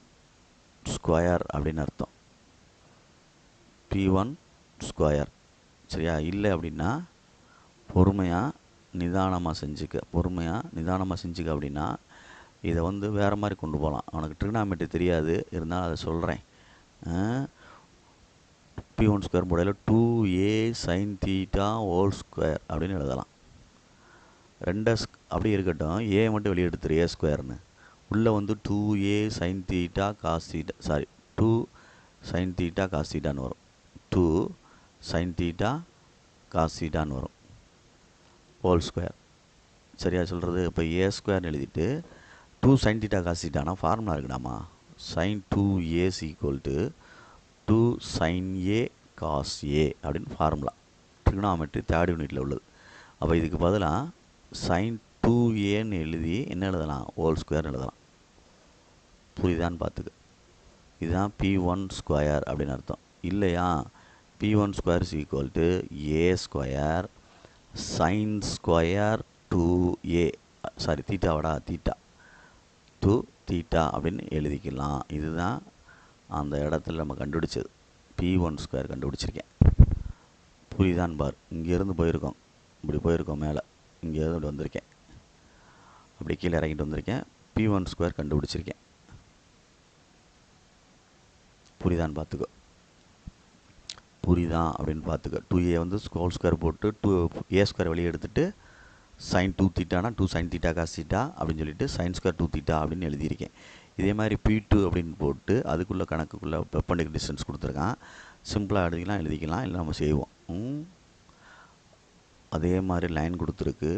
ஸ்கொயர் அப்படின்னு அர்த்தம். P1 square. சரியா? இல்லை அப்படின்னா பொறுமையாக நிதானமாக செஞ்சுக்க அப்படின்னா இதை வந்து வேறு மாதிரி கொண்டு போகலாம். அவனுக்கு ட்ரிகனாமெட்ரி தெரியாது, இருந்தாலும் அதை சொல்கிறேன். P1 ஸ்கொயர் முறையில் 2a sin theta whole square அப்படின்னு எழுதலாம். அப்படியே இருக்கட்டும், ஏ மட்டும் வெளியே எடுத்துரு, a²ன்னு. உள்ளே வந்து 2a sin theta cos theta 2 sin theta cos தீட்டான்னு வரும். 2 sin தீட்டா காஸ் தீட்டான்னு வரும் ஹோல் ஸ்கொயர். சரியா சொல்கிறது? இப்போ a²ன்னு எழுதிட்டு 2 sin தீட்டா காஸ் தீட்டானா ஃபார்முலா இருக்குடாமா. sin 2a = 2 sin a cos a அப்படின்னு ஃபார்முலா. ட்ரிகனாமெட்ரி 3rd யூனிட்டில் உள்ளது. அப்போ இதுக்கு பதிலாக sin 2aன்னு எழுதி என்ன எழுதலாம்? ஹோல் ஸ்கொயர்னு எழுதலாம். புரியுதான்னு பார்த்துக்க. இதுதான் P1 ஸ்கொயர் அப்படின்னு அர்த்தம். இல்லையா, P1 square is equal to A square sine square 2A, sorry தீட்டாவடா, தீட்டா 2θ அப்படின்னு எழுதிக்கலாம். இதுதான் அந்த இடத்துல நம்ம கண்டுபிடிச்சது. P1 square கண்டுபிடிச்சிருக்கேன். புரியுதான்னு பார். இங்கேருந்து போயிருக்கோம், இப்படி போயிருக்கோம் மேலே, இங்கேருந்து இப்படி வந்திருக்கேன், அப்படி கீழே இறங்கிட்டு வந்திருக்கேன். P1 square கண்டுபிடிச்சிருக்கேன். புரியுதான்னு பார்த்துக்கோ. புரியுதா அப்படின்னு பார்த்துக்க. 2A வந்து ஹோல் ஸ்கொயர் போட்டு 2A ஸ்கொயர் வெளியே எடுத்துகிட்டு சைன் 2θனா 2 sin θ cos θ அப்படின்னு சொல்லிட்டு சைன் ஸ்கொயர் 2θ அப்படின்னு எழுதியிருக்கேன். இதே மாதிரி P2 அப்படின்னு போட்டு அதுக்குள்ளே கணக்குக்குள்ளே பெர்பெண்டிகுலர் டிஸ்டன்ஸ் கொடுத்துருக்கான். சிம்பிளாக எழுதிக்கலாம், இல்லை நம்ம செய்வோம். அதே மாதிரி லைன் கொடுத்துருக்கு.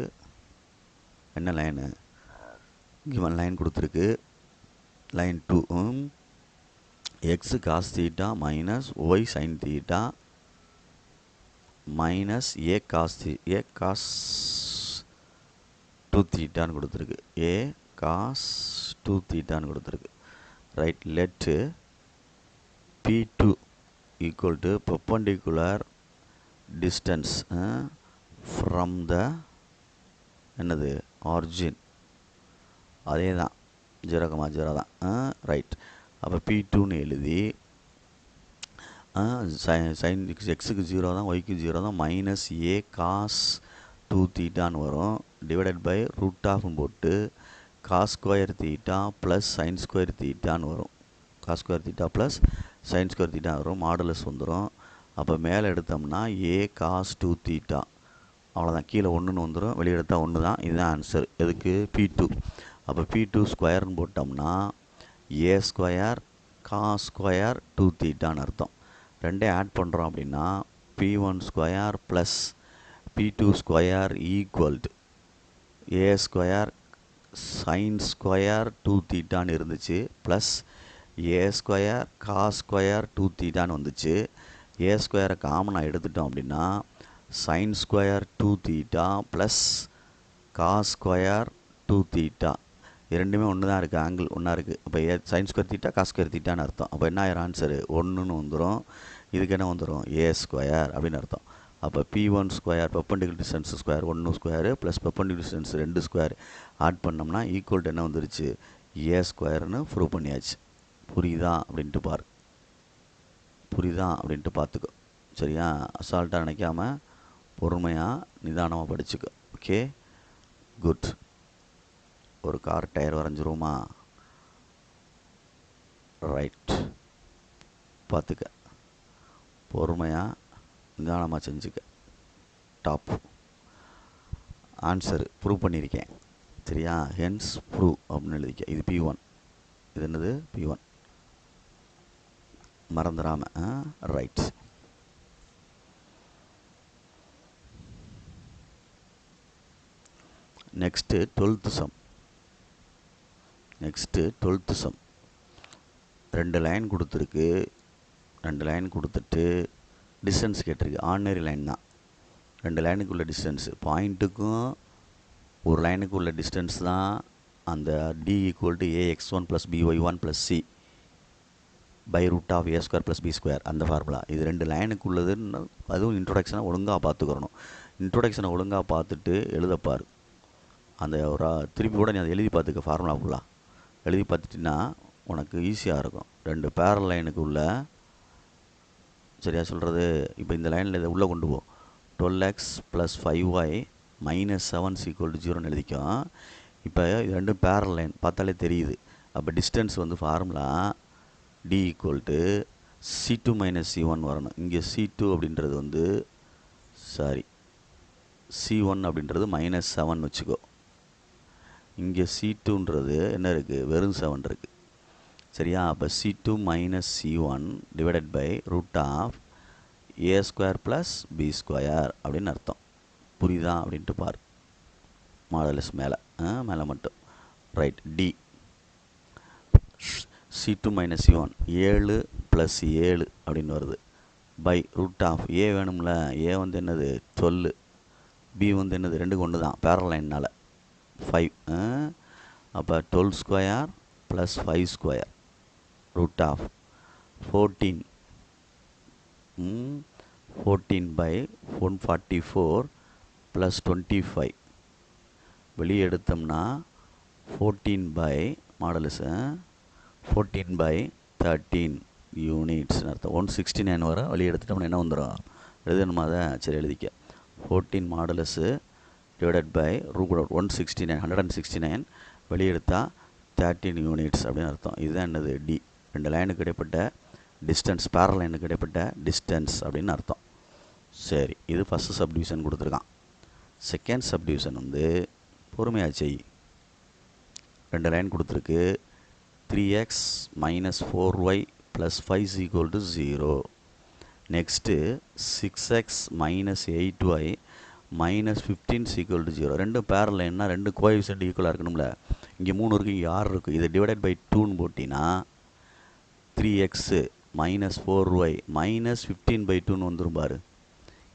என்ன லைனு? இவன் லைன் கொடுத்துருக்கு. Line 2 x cos theta minus y sine theta minus a cos 2θன்னு கொடுத்துருக்கு. ஏ காஸ் 2θன்னு கொடுத்துருக்கு. Right. Let P2 equal to perpendicular distance from the என்னது ஆரிஜின், அதே தான் 0,0 தான். ரைட். அப்போ P2ன்னு எழுதி சைன் எக்ஸுக்கு 0 தான், ஒய்க்கு 0 தான், மைனஸ் ஏ காஸ் 2θன்னு வரும். டிவைடட் பை ரூட் ஆஃப்னு போட்டு cos square theta plus sine square தீட்டான்னு வரும். Cos square theta plus sine square theta வரும். மாடுலஸ் வந்துடும். அப்போ மேலே எடுத்தோம்னா ஏ காஸ் 2θ, அவ்வளோதான். கீழே 1ன்னு வந்துடும், வெளியே எடுத்தால் 1 தான். இதுதான் ஆன்சர். எதுக்கு? P2. அப்போ P2 ஸ்கொயர்னு போட்டோம்னா ஏ ஸ்கொயர் காஸ் ஸ்கொயர் 2θன்னு அர்த்தம். ரெண்டையும் ஆட் பண்ணுறோம் அப்படின்னா P1 square plus P2 square equal to a square sine square 2θன்னு இருந்துச்சு, plus a square cos square 2θன்னு வந்துச்சு. ஏ ஸ்கொயரை காமனாக எடுத்துட்டோம் அப்படின்னா sine square 2θ plus cos square 2θ, இரண்டுமே ஒன்று தான் இருக்குது, ஆங்கிள் ஒன்றா இருக்குது. அப்போ sine square theta cos square தீட்டான்னு அர்த்தம். அப்போ என்ன ஆயிரம் ஆன்சரு? 1ன்னு வந்துடும். இதுக்கு என்ன வந்துடும்? ஏ ஸ்கொயர் அப்படின்னு அர்த்தம். அப்போ P1 square perpendicular distance square 1 square plus perpendicular distance 2 square add பண்ணோம்னா ஈக்குவல் டு என்ன வந்துருச்சு? ஏ ஸ்கொயர்னு ப்ரூவ் பண்ணியாச்சு. புரியுதா அப்படின்ட்டு பாரு. புரியுதா அப்படின்ட்டு பார்த்துக்கோ. சரியா? அசால்ட்டாக நினைக்காம பொறுமையாக நிதானமாக படிச்சுக்கோ. Okay, good. ஒரு கார் டயர் வரைஞ்சிருவோமா? ரைட். பார்த்துக்க, பொறுமையாக நிதானமாக செஞ்சுக்க. டாப் ஆன்சரு ப்ரூவ் பண்ணியிருக்கேன். சரியா? ஹென்ஸ் ப்ரூவ் அப்படின்னு எழுதிக்க. இது P1, இது என்னது? P1 மறந்துடாமல். Right. Next 12th sum. Next 12th sum. 2 line கொடுத்துருக்கு. 2 லைன் கொடுத்துட்டு டிஸ்டன்ஸ் கேட்டிருக்கு. ஆர்டினரி லைன் தான். 2 லைனுக்குள்ள டிஸ்டன்ஸு, பாயிண்ட்டுக்கும் ஒரு லைனுக்கு உள்ள டிஸ்டன்ஸ் தான் அந்த D equal to AX1 plus BY1 plus C by root of A square plus B square, அந்த ஃபார்முலா. இது 2 லைனுக்கு உள்ளதுன்னு அதுவும் இன்ட்ரொடக்ஷனை ஒழுங்காக பார்த்துக்கிறணும். இன்ட்ரொடக்ஷனை ஒழுங்காக பார்த்துட்டு எழுதப்பார். அந்த ஒரு திருப்பி கூட நீ அதை எழுதி பார்த்துக்க. ஃபார்முலா ஃபுல்லாக எழுதி பார்த்துட்டின்னா உனக்கு ஈஸியாக இருக்கும். 2 பேரல் லைனுக்கு உள்ள, சரியா சொல்கிறது? இப்போ இந்த லைனில் இதை உள்ளே கொண்டு போ. 12x plus 5y minus 7 equal to 0ன்னு எழுதிக்கும். இப்போ இது 2 பேரல் லைன் பார்த்தாலே தெரியுது. அப்போ டிஸ்டன்ஸ் வந்து formula D equal to C2 minus C1 வரணும். இங்கே C2 அப்படின்றது வந்து சாரி C1 அப்படின்றது மைனஸ் 7 வச்சுக்கோ. இங்கே C2ன்றது என்ன இருக்குது? வெறும் 7 இருக்குது. சரியா? அப்போ C2 minus C1 divided by root of A square plus B square அப்படின்னு அர்த்தம். புரியுதா அப்படின்ட்டு பார். மாடலஸ் மேலே மேலே மட்டும். Right. D C2 minus C1 7 plus 7 அப்படின்னு வருது. பை ரூட் ஆஃப் A வேணும்ல. A வந்து என்னது? 12. B வந்து என்னது? 2க்கு 1 தான், பேரல் லைன்னால் 5. அப்போ 12 square plus 5 square root of 14 14 by 144 plus 25 வெளியே எடுத்தோம்னா 14 by மாடலஸ் 14 by 13 யூனிட்ஸ் அர்த்தம். 169 வரும். வெளியே எடுத்துட்டோம்னா என்ன வந்துடும்? எழுதணுமா? அதை சரி எழுதிக்க. 14 மாடலஸ் டிவைடட் பை ரூட் 169 வெளியே எடுத்தால் 13 யூனிட்ஸ் அப்படின்னு அர்த்தம். இதுதான் என்னது? டி. ரெண்டு லைனுக்கு இடைப்பட்ட டிஸ்டன்ஸ், பேரல் லைனுக்கு இடைப்பட்ட டிஸ்டன்ஸ் அப்படின்னு அர்த்தம். சரி, இது ஃபஸ்ட்டு சப்டிவிஷன் கொடுத்துருக்கான். செகண்ட் சப்டிவிஷன் வந்து பொறுமையாக செய். ரெண்டு லைன் கொடுத்துருக்கு. 3x minus 4y plus 5 is equal to 0. Next 6x minus 8y minus 15 is equal to 0. ரெண்டும் பேரல் லைன்னா ரெண்டு கோஎஃபிஷியன்ட் ஈக்குவலாக இருக்கணும்ல. இங்கே 3 இருக்குது, இங்கே 6 இருக்குது. இதை டிவைடட் பை 2ன்னு போட்டினா 3x minus 4y minus 15 by 2ன்னு வந்துடும் பாரு.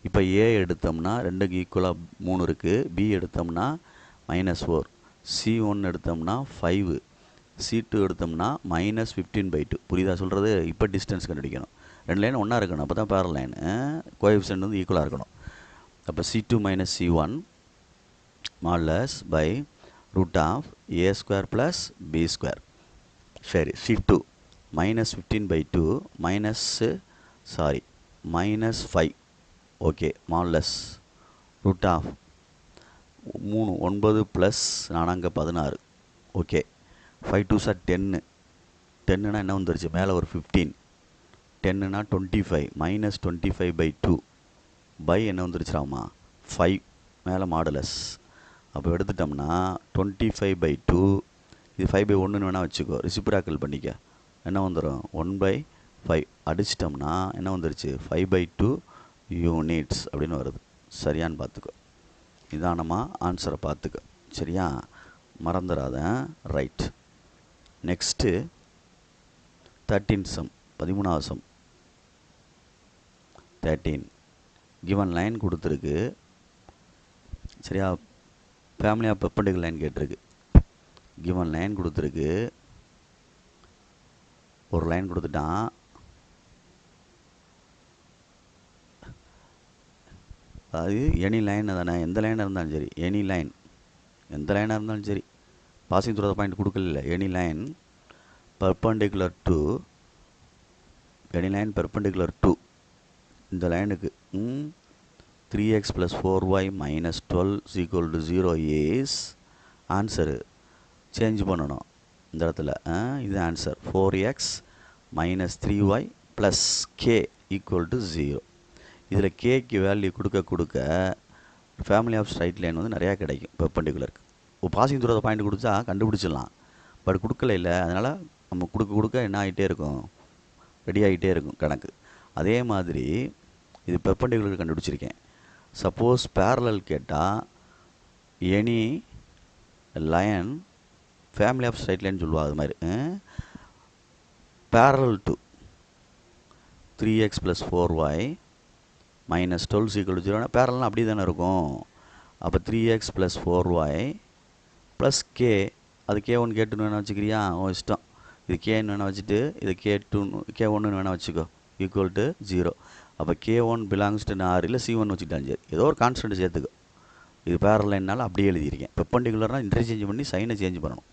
இப்போ a எடுத்தோம்னா ரெண்டுக்கு ஈக்குவலாக 3 இருக்குது. b எடுத்தோம்னா -4, c1 எடுத்தோம்னா 5, c2 எடுத்தோம்னா -15 by 2. புரியுதா சொல்கிறது? இப்போ டிஸ்டன்ஸ் கண்டுபிடிக்கணும். ரெண்டு லைன் ஒன்றா இருக்கணும், அப்போ தான் பேரல் லைன். கோஎஃபிஷியன்ட் வந்து ஈக்குவலாக இருக்கணும். அப்போ c2 minus c1 modulus by root of a square plus b square. சரி, c2 -15 by 2 -5. Okay, modulus root of 3 9 plus 4 16. Okay, 5 2s are 10. 10னா என்ன வந்துருச்சு? மேலே ஒரு 15. 10னா 25 -25 by 2 பை என்ன வந்துருச்சுராமா? 5 மேலே மாடலஸ். அப்போ எடுத்துட்டோம்னா 25 by 2, இது 5 by 1ன்னு வேணால் வச்சுக்கோ, ரெசிப்ராக்கல் பண்ணிக்க. என்ன வந்துடும்? 1/5 அடிச்சிட்டோம்னா என்ன வந்துருச்சு? 5/2 யூனிட்ஸ் அப்படின்னு வருது. சரியான்னு பார்த்துக்கோ. நிதானமாக ஆன்சரை பார்த்துக்க. சரியா? மறந்துடாத. ரைட். நெக்ஸ்ட்டு 13 சம், 13வது சம். 13 கிவன் லைன் கொடுத்துருக்கு. சரியா? ஃபேமிலி ஆஃப் பெர்பெண்டிகுலர் லைன் கேட்டிருக்கு. கிவன் லைன் கொடுத்துருக்கு. ஒரு லைன் கொடுத்துட்டான். அது எனி லைன் தானே, எந்த லைனாக இருந்தாலும் சரி, எனி லைன் எந்த லைனாக இருந்தாலும் சரி, பாசிங் த்ரூ த பாயிண்ட் கொடுக்கல. எனி லைன் பெர்பெண்டிகுலர் டு இந்த லைனுக்கு 3x plus 4y minus 12 is equal to 0 is answer. Change பண்ணணும் இந்த இடத்துல. இது answer. 4x minus 3y plus k equal to 0. இதில் கேக்கு வேல்யூ கொடுக்க ஃபேமிலி ஆஃப் ஸ்ட்ரைட் லைன் வந்து நிறையா கிடைக்கும் பெர்பெண்டிகுலருக்கு. பாசிங் த்ரூ த பாயிண்ட் கொடுத்தா கண்டுபிடிச்சிடலாம். பட் கொடுக்கல இல்லை, அதனால் நம்ம கொடுக்க என்ன ஆகிட்டே இருக்கும்? ரெடி ஆகிட்டே இருக்கும் கணக்கு. அதே மாதிரி இது பெர்பெண்டிகுலர் கண்டுபிடிச்சிருக்கேன். சப்போஸ் பேரலல் கேட்டால் any line family of straight line சொல்லுவா. அது மாதிரி parallel to 3x plus 4y minus 12 is equal to 0. பேரல்னால் அப்படி தானே இருக்கும். அப்போ 3x plus 4y plus k, அது k1 k2 வேணால் வச்சுக்கிறியா? இஷ்டம். இது k-ன்னு வேணால் வச்சுட்டு இது k1ன்னு வேணால் வச்சுக்கோ, ஈக்குவல் டு 0. அப்போ k1 பிலாங்ஸ் டு r, இல்லை c1 வச்சுக்கிட்டாலும் சரி, ஏதோ ஒரு கான்ஸ்டன்ட் சேர்த்துக்கோ. இது பேரல் லைன்னால அப்படியே எழுதியிருக்கேன். பெர்பெண்டிகுலர்னால் இன்டர்சேஞ்ச் பண்ணி சைனை சேஞ்ச் பண்ணணும்.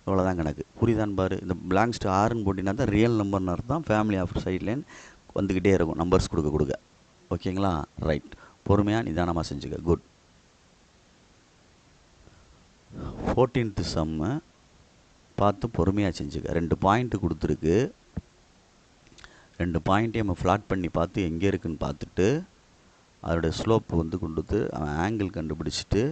அவ்வளோதான் கணக்கு. புரியுதான்னு பாரு. இந்த பிலாங்ஸ் டு ஆர்ன்னு போட்டினா தான் ரியல் நம்பர்னு அர்த்தம். ஃபேமிலி ஆஃப் சைட் லைன் வந்துக்கிட்டே இருக்கும் நம்பர்ஸ் கொடுக்க. ஓகேங்களா? ரைட். பொறுமையாக நிதானமாக செஞ்சுக்க. குட். 14th சம்மு பார்த்து பொறுமையாக செஞ்சுக்க. 2 பாயிண்ட்டு கொடுத்துருக்கு. 2 பாயிண்ட்டையும் நம்ம ஃப்ளாட் பண்ணி பார்த்து எங்கே இருக்குதுன்னு பார்த்துட்டு அதோடய ஸ்லோப் வந்து கொடுத்து அவன் ஆங்கிள் கண்டுபிடிச்சிட்டு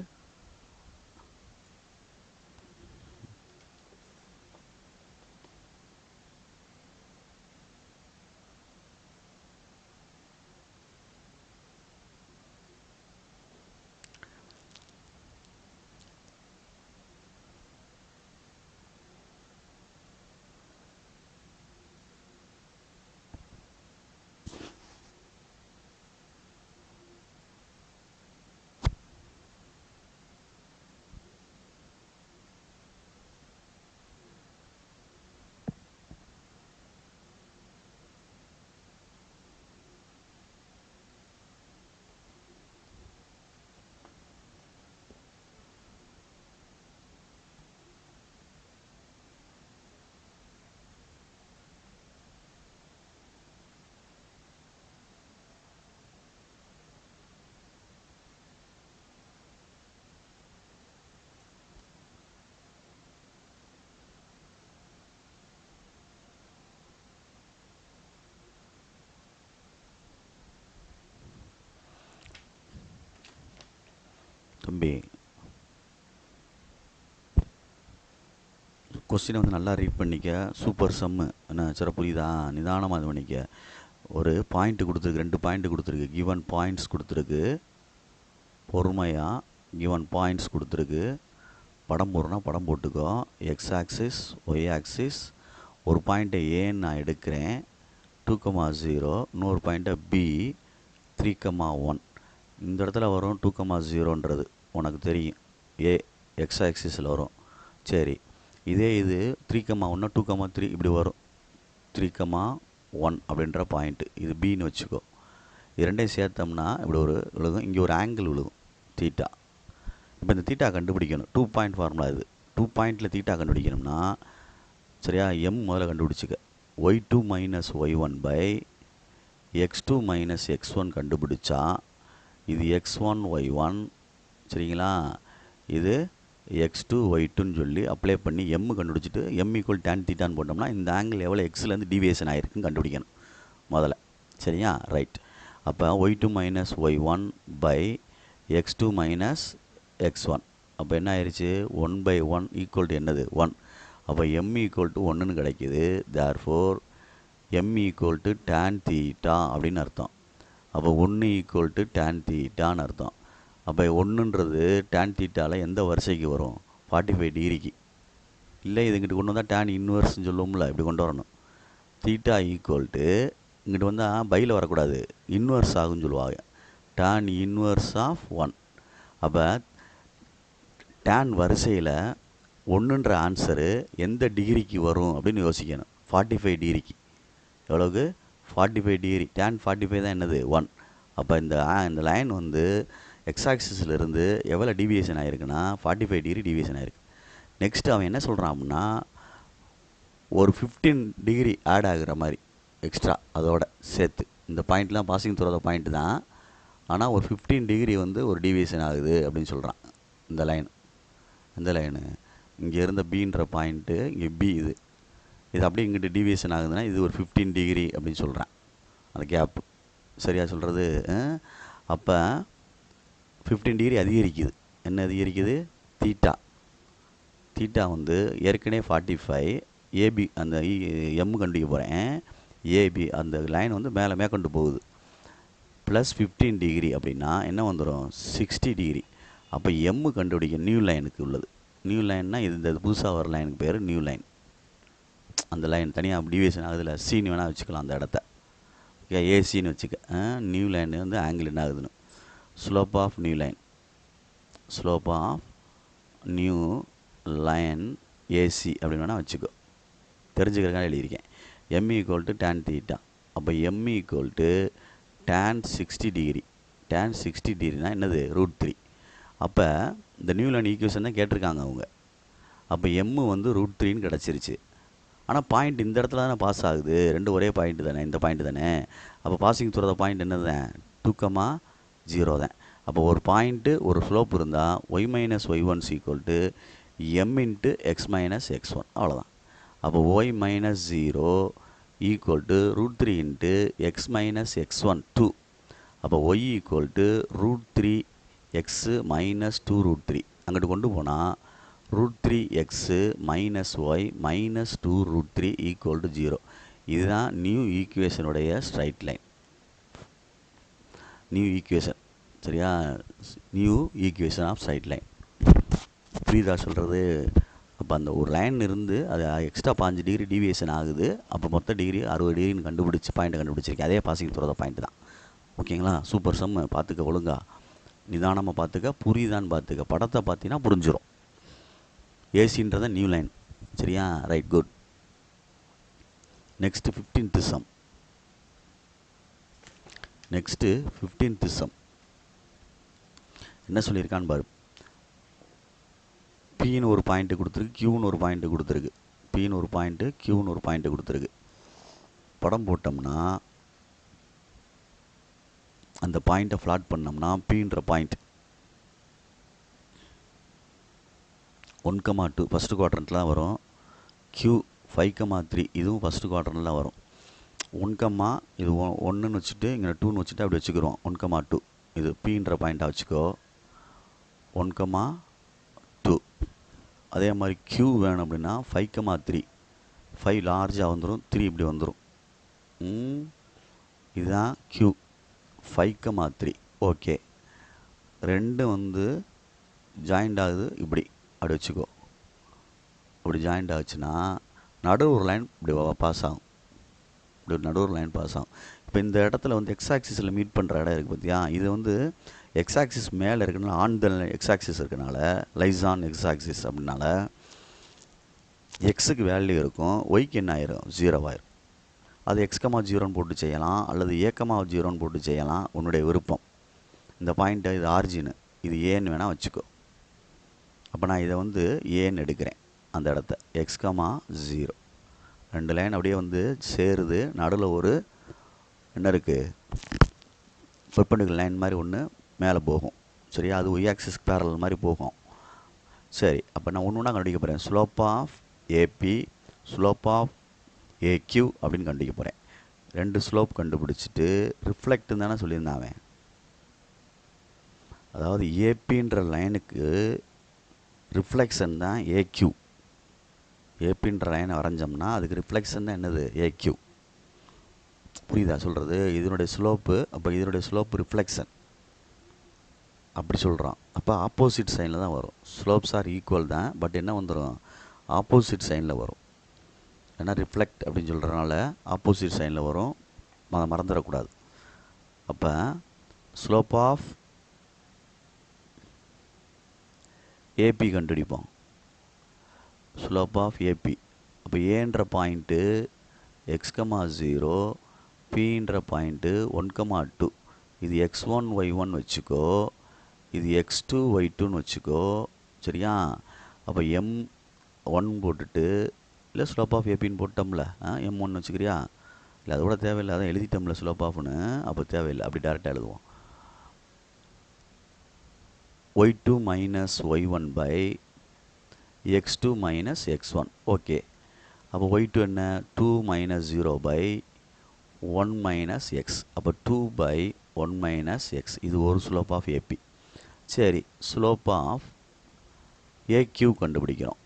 தம்பி கொஸ்டினை வந்து நல்லா ரீட் பண்ணிக்க. சூப்பர் சம்மு என்ன சரி புரியுதா? நிதானமாக இது பண்ணிக்க. ஒரு பாயிண்ட்டு கொடுத்துருக்கு, 2 பாயிண்ட்டு கொடுத்துருக்கு, கிவன் பாயிண்ட்ஸ் கொடுத்துருக்கு. பொறுமையாக கிவன் பாயிண்ட்ஸ் கொடுத்துருக்கு. படம் போடுறோன்னா படம் போட்டுக்கோ. X axis, Y axis. ஒரு பாயிண்ட்டை ஏன்னு நான் எடுக்கிறேன், 2,0. இன்னொரு பாயிண்ட்டை பி, 3,1. இந்த இடத்துல வரும் 2,0ன்றது உனக்கு தெரியும். ஏ எக்ஸ் ஆக்சிஸில் வரும். சரி, இதே இது 3,1 2,3 இப்படி வரும். 3,1 அப்படின்ற பாயிண்ட்டு இது பின்னு வச்சுக்கோ. இரண்டையும் சேர்த்தோம்னா இப்படி ஒரு விழுகும். இங்கே ஒரு ஆங்கிள் விழுகும், தீட்டா. இப்போ இந்த தீட்டா கண்டுபிடிக்கணும். 2 பாயிண்ட் ஃபார்முலா இது. 2 பாயிண்டில் தீட்டா கண்டுபிடிக்கணும்னா சரியா, எம் முதல்ல கண்டுபிடிச்சிக்க. y2 minus y1 by x2 minus x1 கண்டுபிடிச்சா இது x1 y1 சரிங்களா, இது x2 y2ன்னு சொல்லி அப்ளை பண்ணி எம் கண்டுபிடிச்சிட்டு m ஈக்குவல் tan தீட்டான்னு போட்டோம்னா இந்த ஆங்கிள் எவ்வளோ எக்ஸ்லேருந்து டிவியேஷன் ஆகிருக்குன்னு கண்டுபிடிக்கணும் முதல்ல. சரியா, ரைட். அப்போ y2 minus y1 by x2 minus x1. அப்போ என்ன ஆயிடுச்சு, 1/1 ஈக்குவல் டு என்னது 1. அப்போ m ஈக்குவல் டு 1ன்னு கிடைக்கிது. Therefore m equal to tan theta அப்படின்னு அர்த்தம். அப்போ 1 ஈக்குவல் டு tan தீட்டான்னு அர்த்தம். அப்போ 1ன்றது tan தீட்டாவில் எந்த வரிசைக்கு வரும், 45 டிகிரிக்கு. இல்லை இதுங்கிட்ட கொண்டு வந்தால் tan இன்வர்ஸ்ன்னு சொல்லுவோம்ல, இப்படி கொண்டு வரணும். தீட்டா ஈக்குவல் டு இங்கிட்டு வந்தால் பையில் வரக்கூடாது, இன்வர்ஸ் ஆகுன்னு சொல்லுவாங்க, tan இன்வர்ஸ் ஆஃப் 1. அப்போ tan வரிசையில் 1ன்ற ஆன்சரு எந்த டிகிரிக்கு வரும் அப்படின்னு யோசிக்கணும். 45 டிகிரிக்கு. எவ்வளோக்கு, 45 டிகிரி. tan 45 தான் என்னது 1. அப்போ இந்த லைன் வந்து எக்ஸ் ஆக்சிஸிலிருந்து எவ்வளோ டிவியேஷன் ஆகிருக்குன்னா 45 டிகிரி டிவியேஷன் ஆகிருக்கு. நெக்ஸ்ட் அவன் என்ன சொல்கிறான் அப்படின்னா ஒரு 15 டிகிரி ஆட் ஆகுற மாதிரி எக்ஸ்ட்ரா அதோட சேர்த்து. இந்த பாயிண்ட்லாம் பாசிங் தூராத பாயிண்ட் தான், ஆனால் ஒரு 15 டிகிரி வந்து ஒரு டிவியேஷன் ஆகுது அப்படின்னு சொல்கிறான். இந்த லைன், இந்த லைனு இங்கே இருந்த பின்ற பாயிண்ட்டு இங்கே பி, இது அப்படியே இங்கிட்டு டிவியேஷன் ஆகுதுன்னா இது ஒரு 15 டிகிரி அப்படின்னு சொல்கிறேன், அந்த கேப்பு. சரியாக சொல்கிறது? அப்போ 15 டிகிரி அதிகரிக்குது. என்ன அதிகரிக்குது, தீட்டா. தீட்டா வந்து ஏற்கனவே 45, ஏபி அந்த எம் கண்டுபிடிக்க போகிறேன். ஏபி அந்த லைன் வந்து மேலே கொண்டு போகுது. ப்ளஸ் 15 டிகிரி அப்படின்னா என்ன வந்துடும், 60 டிகிரி. அப்போ எம்மு கண்டுபிடிக்க நியூ லைனுக்கு உள்ளது. நியூ லைன்னா இது இந்த புதுசாக வர லைனுக்கு பேர் நியூ லைன். அந்த லைன் தனியாக டிவியேஷன் ஆகுதுல, சீனு வேணால் வச்சுக்கலாம் அந்த இடத்த. ஓகே, ஏசின்னு வச்சுக்க. நியூ லைன் வந்து ஆங்கிள் என்ன ஆகுதுன்னு, slope of new line, slope of new line AC அப்படின்னு வேணால் வச்சுக்கோ. தெரிஞ்சுக்கிறதுக்காக எழுதியிருக்கேன். M equal to tan theta. அப்போ m equal to tan 60 degree. tan 60 டிகிரினா என்னது, √3. அப்போ இந்த நியூ லைன் ஈக்குவேஷன் தான் கேட்டிருக்காங்க அவங்க. அப்போ எம்மு வந்து √3ன்னு கிடச்சிருச்சு. ஆனால் பாயிண்ட் இந்த இடத்துல தானே பாஸ் ஆகுது, ரெண்டு ஒரே பாயிண்ட்டு தானே, இந்த பாயிண்ட் தானே. அப்போ பாசிங் தூரத பாயிண்ட் என்னது தான், 2,0 தான். அப்போ ஒரு பாயிண்ட்டு ஒரு ஸ்லோப் இருந்தால் y minus y one equal to m into x minus x one, அவ்வளோதான். அப்போ y minus 0 equal to √3 into x minus x one 2. அப்போ y equal to √3 x minus 2 √3 அங்கிட்டு கொண்டு போனால் √3 x minus y minus 2 √3 equal to 0. இதுதான் நியூ ஈக்குவேஷனுடைய ஸ்ட்ரைட் லைன். நியூ ஈக்குவேஷன், சரியா, new equation of straight line. புரியுதா சொல்கிறது? அப்போ அந்த ஒரு லைன் இருந்து அது எக்ஸ்ட்ரா 5 டிகிரி டிவியேஷன் ஆகுது. அப்போ மொத்த டிகிரி 60 டிகிரின்னு கண்டுபிடிச்சி பாயிண்ட்டை கண்டுபிடிச்சிருக்கேன். அதே பாசிங் தூரத பாயிண்ட் தான். ஓகேங்களா? Super sum. பார்த்துக்க, ஒழுங்கா நிதானமாக பார்த்துக்க, புரியுதான்னு பார்த்துக்க. படத்தை பார்த்தீங்கன்னா புரிஞ்சிடும். ஏசின்றத நியூ லைன். சரியா, right, good. Next 15th sum. Next 15th sum என்ன சொல்லியிருக்கான்னு பாரு. பின்னு ஒரு பாயிண்ட்டு கொடுத்துருக்கு, கியூன்னு ஒரு பாயிண்ட்டு கொடுத்துருக்கு. பின்னு ஒரு பாயிண்ட்டு, கியூன்னு ஒரு பாயிண்ட்டு கொடுத்துருக்கு. படம் போட்டோம்னா அந்த பாயிண்ட்டை ஃப்ளாட் பண்ணோம்னா பின்ற பாயிண்ட் 1,2 ஃபஸ்ட்டு குவாட்ரண்ட்டில் தான் வரும். Q 5,3 இதுவும் ஃபஸ்ட்டு குவாட்ரண்ட்டில் தான் வரும். 1, இது 1ன்னு வச்சுட்டு இங்கே 2ன்னு வச்சுட்டு அப்படி வச்சுக்கிறோம். 1,2 இது பின்ற பாயிண்ட்டாக வச்சுக்கோ. 1,2. அதே மாதிரி q வேணும் அப்படின்னா 5,3. 5 லார்ஜாக வந்துடும், 3 இப்படி வந்துடும். இதுதான் q 5,3. ஓகே, ரெண்டும் வந்து ஜாயிண்ட் ஆகுது இப்படி, அப்படி வச்சுக்கோ. அப்படி ஜாயிண்ட் ஆச்சுன்னா நடுவு ஒரு லைன் இப்படி பாஸ் ஆகும், இப்படி ஒரு நடுவு லைன் பாஸ் ஆகும். இப்போ இந்த இடத்துல வந்து எக்ஸ் ஆக்சிஸில் மீட் பண்ணுற இடம் இருக்குது பார்த்தியா, இது வந்து எக்ஸ் ஆக்சிஸ் மேலே இருக்கனால, ஆன் த எக்ஸ் ஆக்சிஸ் இருக்கனால, லைஸ் ஆன் எக்ஸ் ஆக்சிஸ் அப்படின்னால எக்ஸுக்கு வேல்யூ இருக்கும், ஒய்க்கு என்ன ஆயிரும், 0 ஆயிரும். அது x,0ன்னு போட்டு செய்யலாம், அல்லது a,0ன்னு போட்டு செய்யலாம், உன்னுடைய விருப்பம். இந்த பாயிண்ட்டை இது ஆர்ஜின், இது ஏன்னு வேணால் வச்சுக்கோ. அப்போ நான் இதை வந்து ஏன்னு எடுக்கிறேன். அந்த இடத்த x,0 ரெண்டு லைன் அப்படியே வந்து சேருது, நடுவில் ஒரு என்ன இருக்குது, பெர்பெண்டிகுலர் லைன் மாதிரி ஒன்று மேலே போகும். சரியா, அது ஒய் ஆக்சிஸ் பேரலல் மாதிரி போகும். சரி, அப்போ நான் ஒன்று ஒன்றா கண்டுபிடிக்க போகிறேன். Slope of AB, slope of AQ அப்படின்னு கண்டுபிடிக்க போகிறேன். ரெண்டு ஸ்லோப் கண்டுபிடிச்சிட்டு ரிஃப்ளெக்ட்னு தானே சொல்லியிருந்தான் அவன். அதாவது ஏபின்ற லைனுக்கு ரிஃப்ளெக்ஷன் தான் ஏக்யூ. ஏபின்ற லைனை வரைஞ்சோம்னா அதுக்கு ரிஃப்ளெக்ஷன் தான் என்னது, ஏக்யூ. புரியுதா சொல்கிறது? இதனுடைய ஸ்லோப்பு, அப்போ இதனுடைய ஸ்லோப்பு ரிஃப்ளெக்ஷன் அப்படி சொல்கிறான். அப்போ ஆப்போசிட் சைனில் தான் வரும். ஸ்லோப்ஸ் ஆர் ஈக்குவல் தான், பட் என்ன வந்துடும், ஆப்போசிட் சைனில் வரும். ஏன்னா ரிஃப்ளெக்ட் அப்படின்னு சொல்கிறனால ஆப்போசிட் சைனில் வரும், மறந்துடக்கூடாது. அப்போ ஸ்லோப் ஆஃப் ஏபி கண்டுபிடிப்போம். ஸ்லோப் ஆஃப் ஏபி, அப்போ ஏன்ற பாயிண்ட்டு x,0, பின்ற பாயிண்ட்டு 1,2. இது x1 y1 வச்சுக்கோ, இது x2 y2ன்னு வச்சுக்கோ. சரியா, அப்போ m1 போட்டுட்டு, இல்லை ஸ்லோப் ஆஃப் ஏபின்னு போட்டோம்ல, m1 வச்சுக்கிறியா, இல்லை அது கூட தேவையில்லை, அதான் எழுதிட்டோம்ல ஸ்லோப் ஆஃப்னு, அப்போ தேவையில்லை, அப்படி டேரெக்டாக எழுதுவோம். y2 minus y1 by x2 minus x1. Okay, அப்போ y2 என்ன, 2 மைனஸ் 0 பை 1 மைனஸ் எக்ஸ். அப்போ 2 பை 1 மைனஸ் எக்ஸ். இது ஒரு ஸ்லோப் ஆஃப் ஏபி. சரி, ஸ்லோப் ஆஃப் ஏக்யூ கண்டுபிடிக்கிறோம்.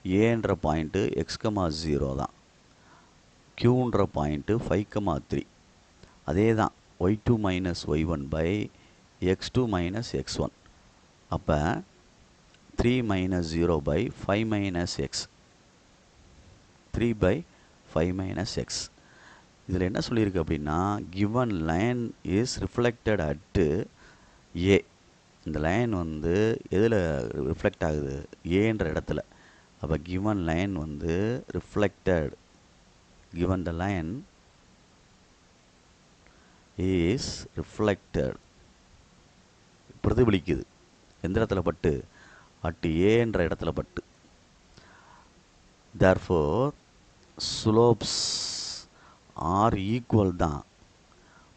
ஏன்ற பாயிண்ட்டு x,0 தான், க்யூன்ற பாயிண்ட்டு 5,3. அதே தான் y2 minus y1 by x2 minus x1. அப்போ 3 minus 0 by 5 minus x. 3 by 5 minus x. இதில் என்ன சொல்லியிருக்கு அப்படின்னா, given line is reflected at A. இந்த லைன் வந்து எதில் ரிஃப்ளெக்ட் ஆகுது, ஏன்ற இடத்துல. அப்போ கிவன் லைன் வந்து reflected, given the line is reflected, பிரதிபலிக்குது. எந்த இடத்துல பட்டு, அட்டு ஏன்ற இடத்துல பட்டு. therefore slopes are equal தான்,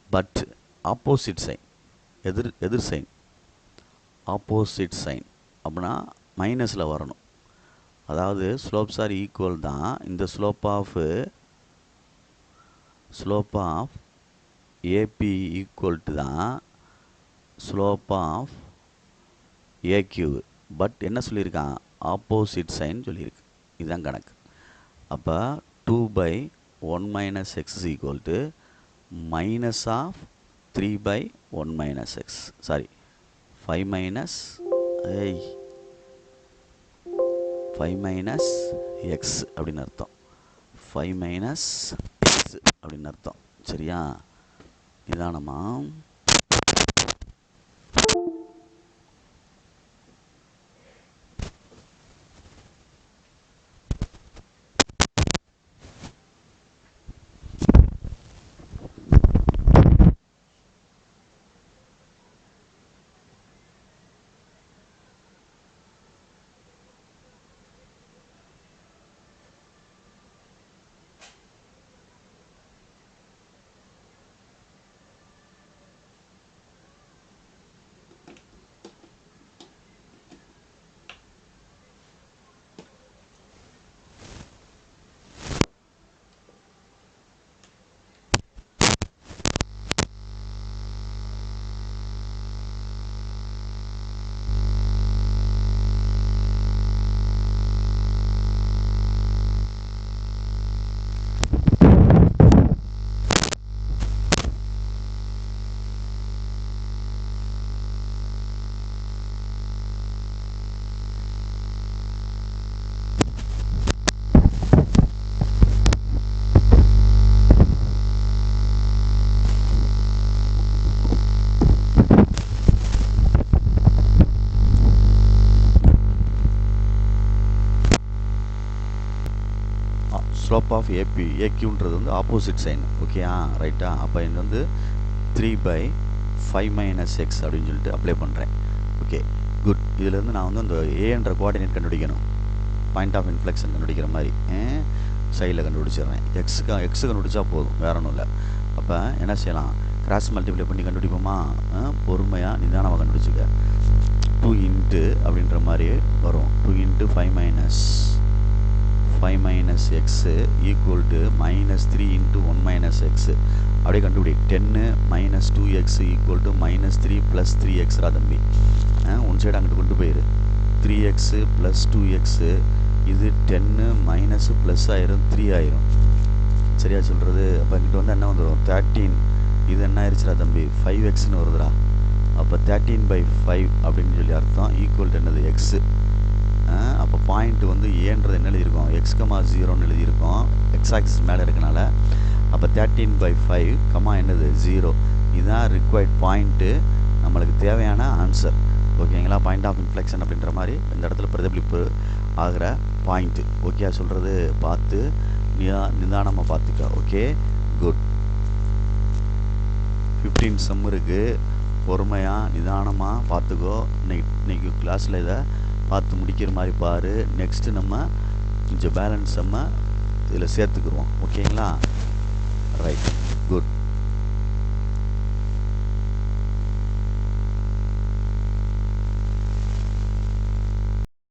பட் ஆப்போசிட் சைன், எதிர் சைன், ஆப்போசிட் சைன் அப்படின்னா மைனஸில் வரணும். அதாவது ஸ்லோப்ஸ் ஆர் ஈக்குவல் தான், இந்த slope of AB equal to தான் ஸ்லோப் ஆஃப் ஏக்யூ. பட் என்ன சொல்லியிருக்கான், ஆப்போசிட் சைன் சொல்லியிருக்கு. இதுதான் கணக்கு. அப்போ 2 by 1 minus X is equal to minus of 3 by 1 minus X. Sorry, 5 minus 5 minus X அப்படின்னு அர்த்தம். 5 மைனஸ் எக்ஸ் அப்படின்னு அர்த்தம். சரியா, நிதானமா. ஸ்லோப் ஆஃப் ஏபி ஏக்யூன்றது வந்து ஆப்போசிட் சைன் ஓகேயா ரைட்டா அப்போ இது வந்து 3/5 மைனஸ் எக்ஸ் அப்படின்னு சொல்லிட்டு அப்ளை பண்ணுறேன் ஓகே குட் இதுலேருந்து நான் வந்து அந்த ஏன்ற கோஆர்டினேட் கண்டுபிடிக்கணும் பாயிண்ட் ஆஃப் இன்ஃப்ளெக்ஷன் கண்டுபிடிக்கிற மாதிரி சைடில் கண்டுபிடிச்சிடுறேன் எக்ஸு கண்டுபிடிச்சா போதும் வேற ஒன்றும் இல்லை அப்போ என்ன செய்யலாம் கிராஸ் மல்டிப்ளை பண்ணி கண்டுபிடிப்போமா பொறுமையாக நிதானமாக கண்டுபிடிச்சிக்க 2 இன்ட்டு அப்படின்ற மாதிரி வரும் 2 into 5 minus x equal to -3 into 1 minus x அப்படியே கண்டுபிடி 10 minus 2x equal to -3 plus 3xரா தம்பி ஒன் சைடு அங்கிட்டு கொண்டு போயிரு 3x ப்ளஸ் 2x இது 10 மைனஸ் ப்ளஸ் ஆயிரும் 3 ஆயிரும் சரியா சொல்கிறது அப்போ இங்கிட்ட வந்து என்ன வந்துடும் 13 இது என்ன ஆயிடுச்சுடா தம்பி 5xன்னு வருதுடா அப்போ 13/5 அப்படின்னு சொல்லி அர்த்தம் ஈக்குவல் என்னது எக்ஸு அப்போ பாயிண்ட் வந்து ஏன்றது என்ன எழுதியிருக்கோம் x,0ன்னு எழுதியிருக்கோம் எக்ஸ் ஆக்சிஸ் மேலே இருக்கனால அப்போ 13/5 கமா என்னது 0 இதுதான் ரிக்வயர்ட் பாயிண்ட்டு நம்மளுக்கு தேவையான ஆன்சர் ஓகேங்களா பாயிண்ட் ஆஃப் இன்ஃப்ளெக்ஷன் அப்படின்ற மாதிரி இந்த இடத்துல பிரதிபலிப்பு ஆகிற பாயிண்ட்டு ஓகே சொல்கிறது பார்த்து நிதானமாக பார்த்துக்க ஓகே குட் 15 சம் இருக்குது பொறுமையாக நிதானமாக பார்த்துக்கோ இன்னைக்கு கிளாஸில் இதை பார்த்து முடிக்கிற மாதிரி பாரு நெக்ஸ்ட்டு நம்ம கொஞ்சம் பேலன்ஸ் நம்ம இதில் சேர்த்துக்குருவோம் ஓகேங்களா ரைட் குட்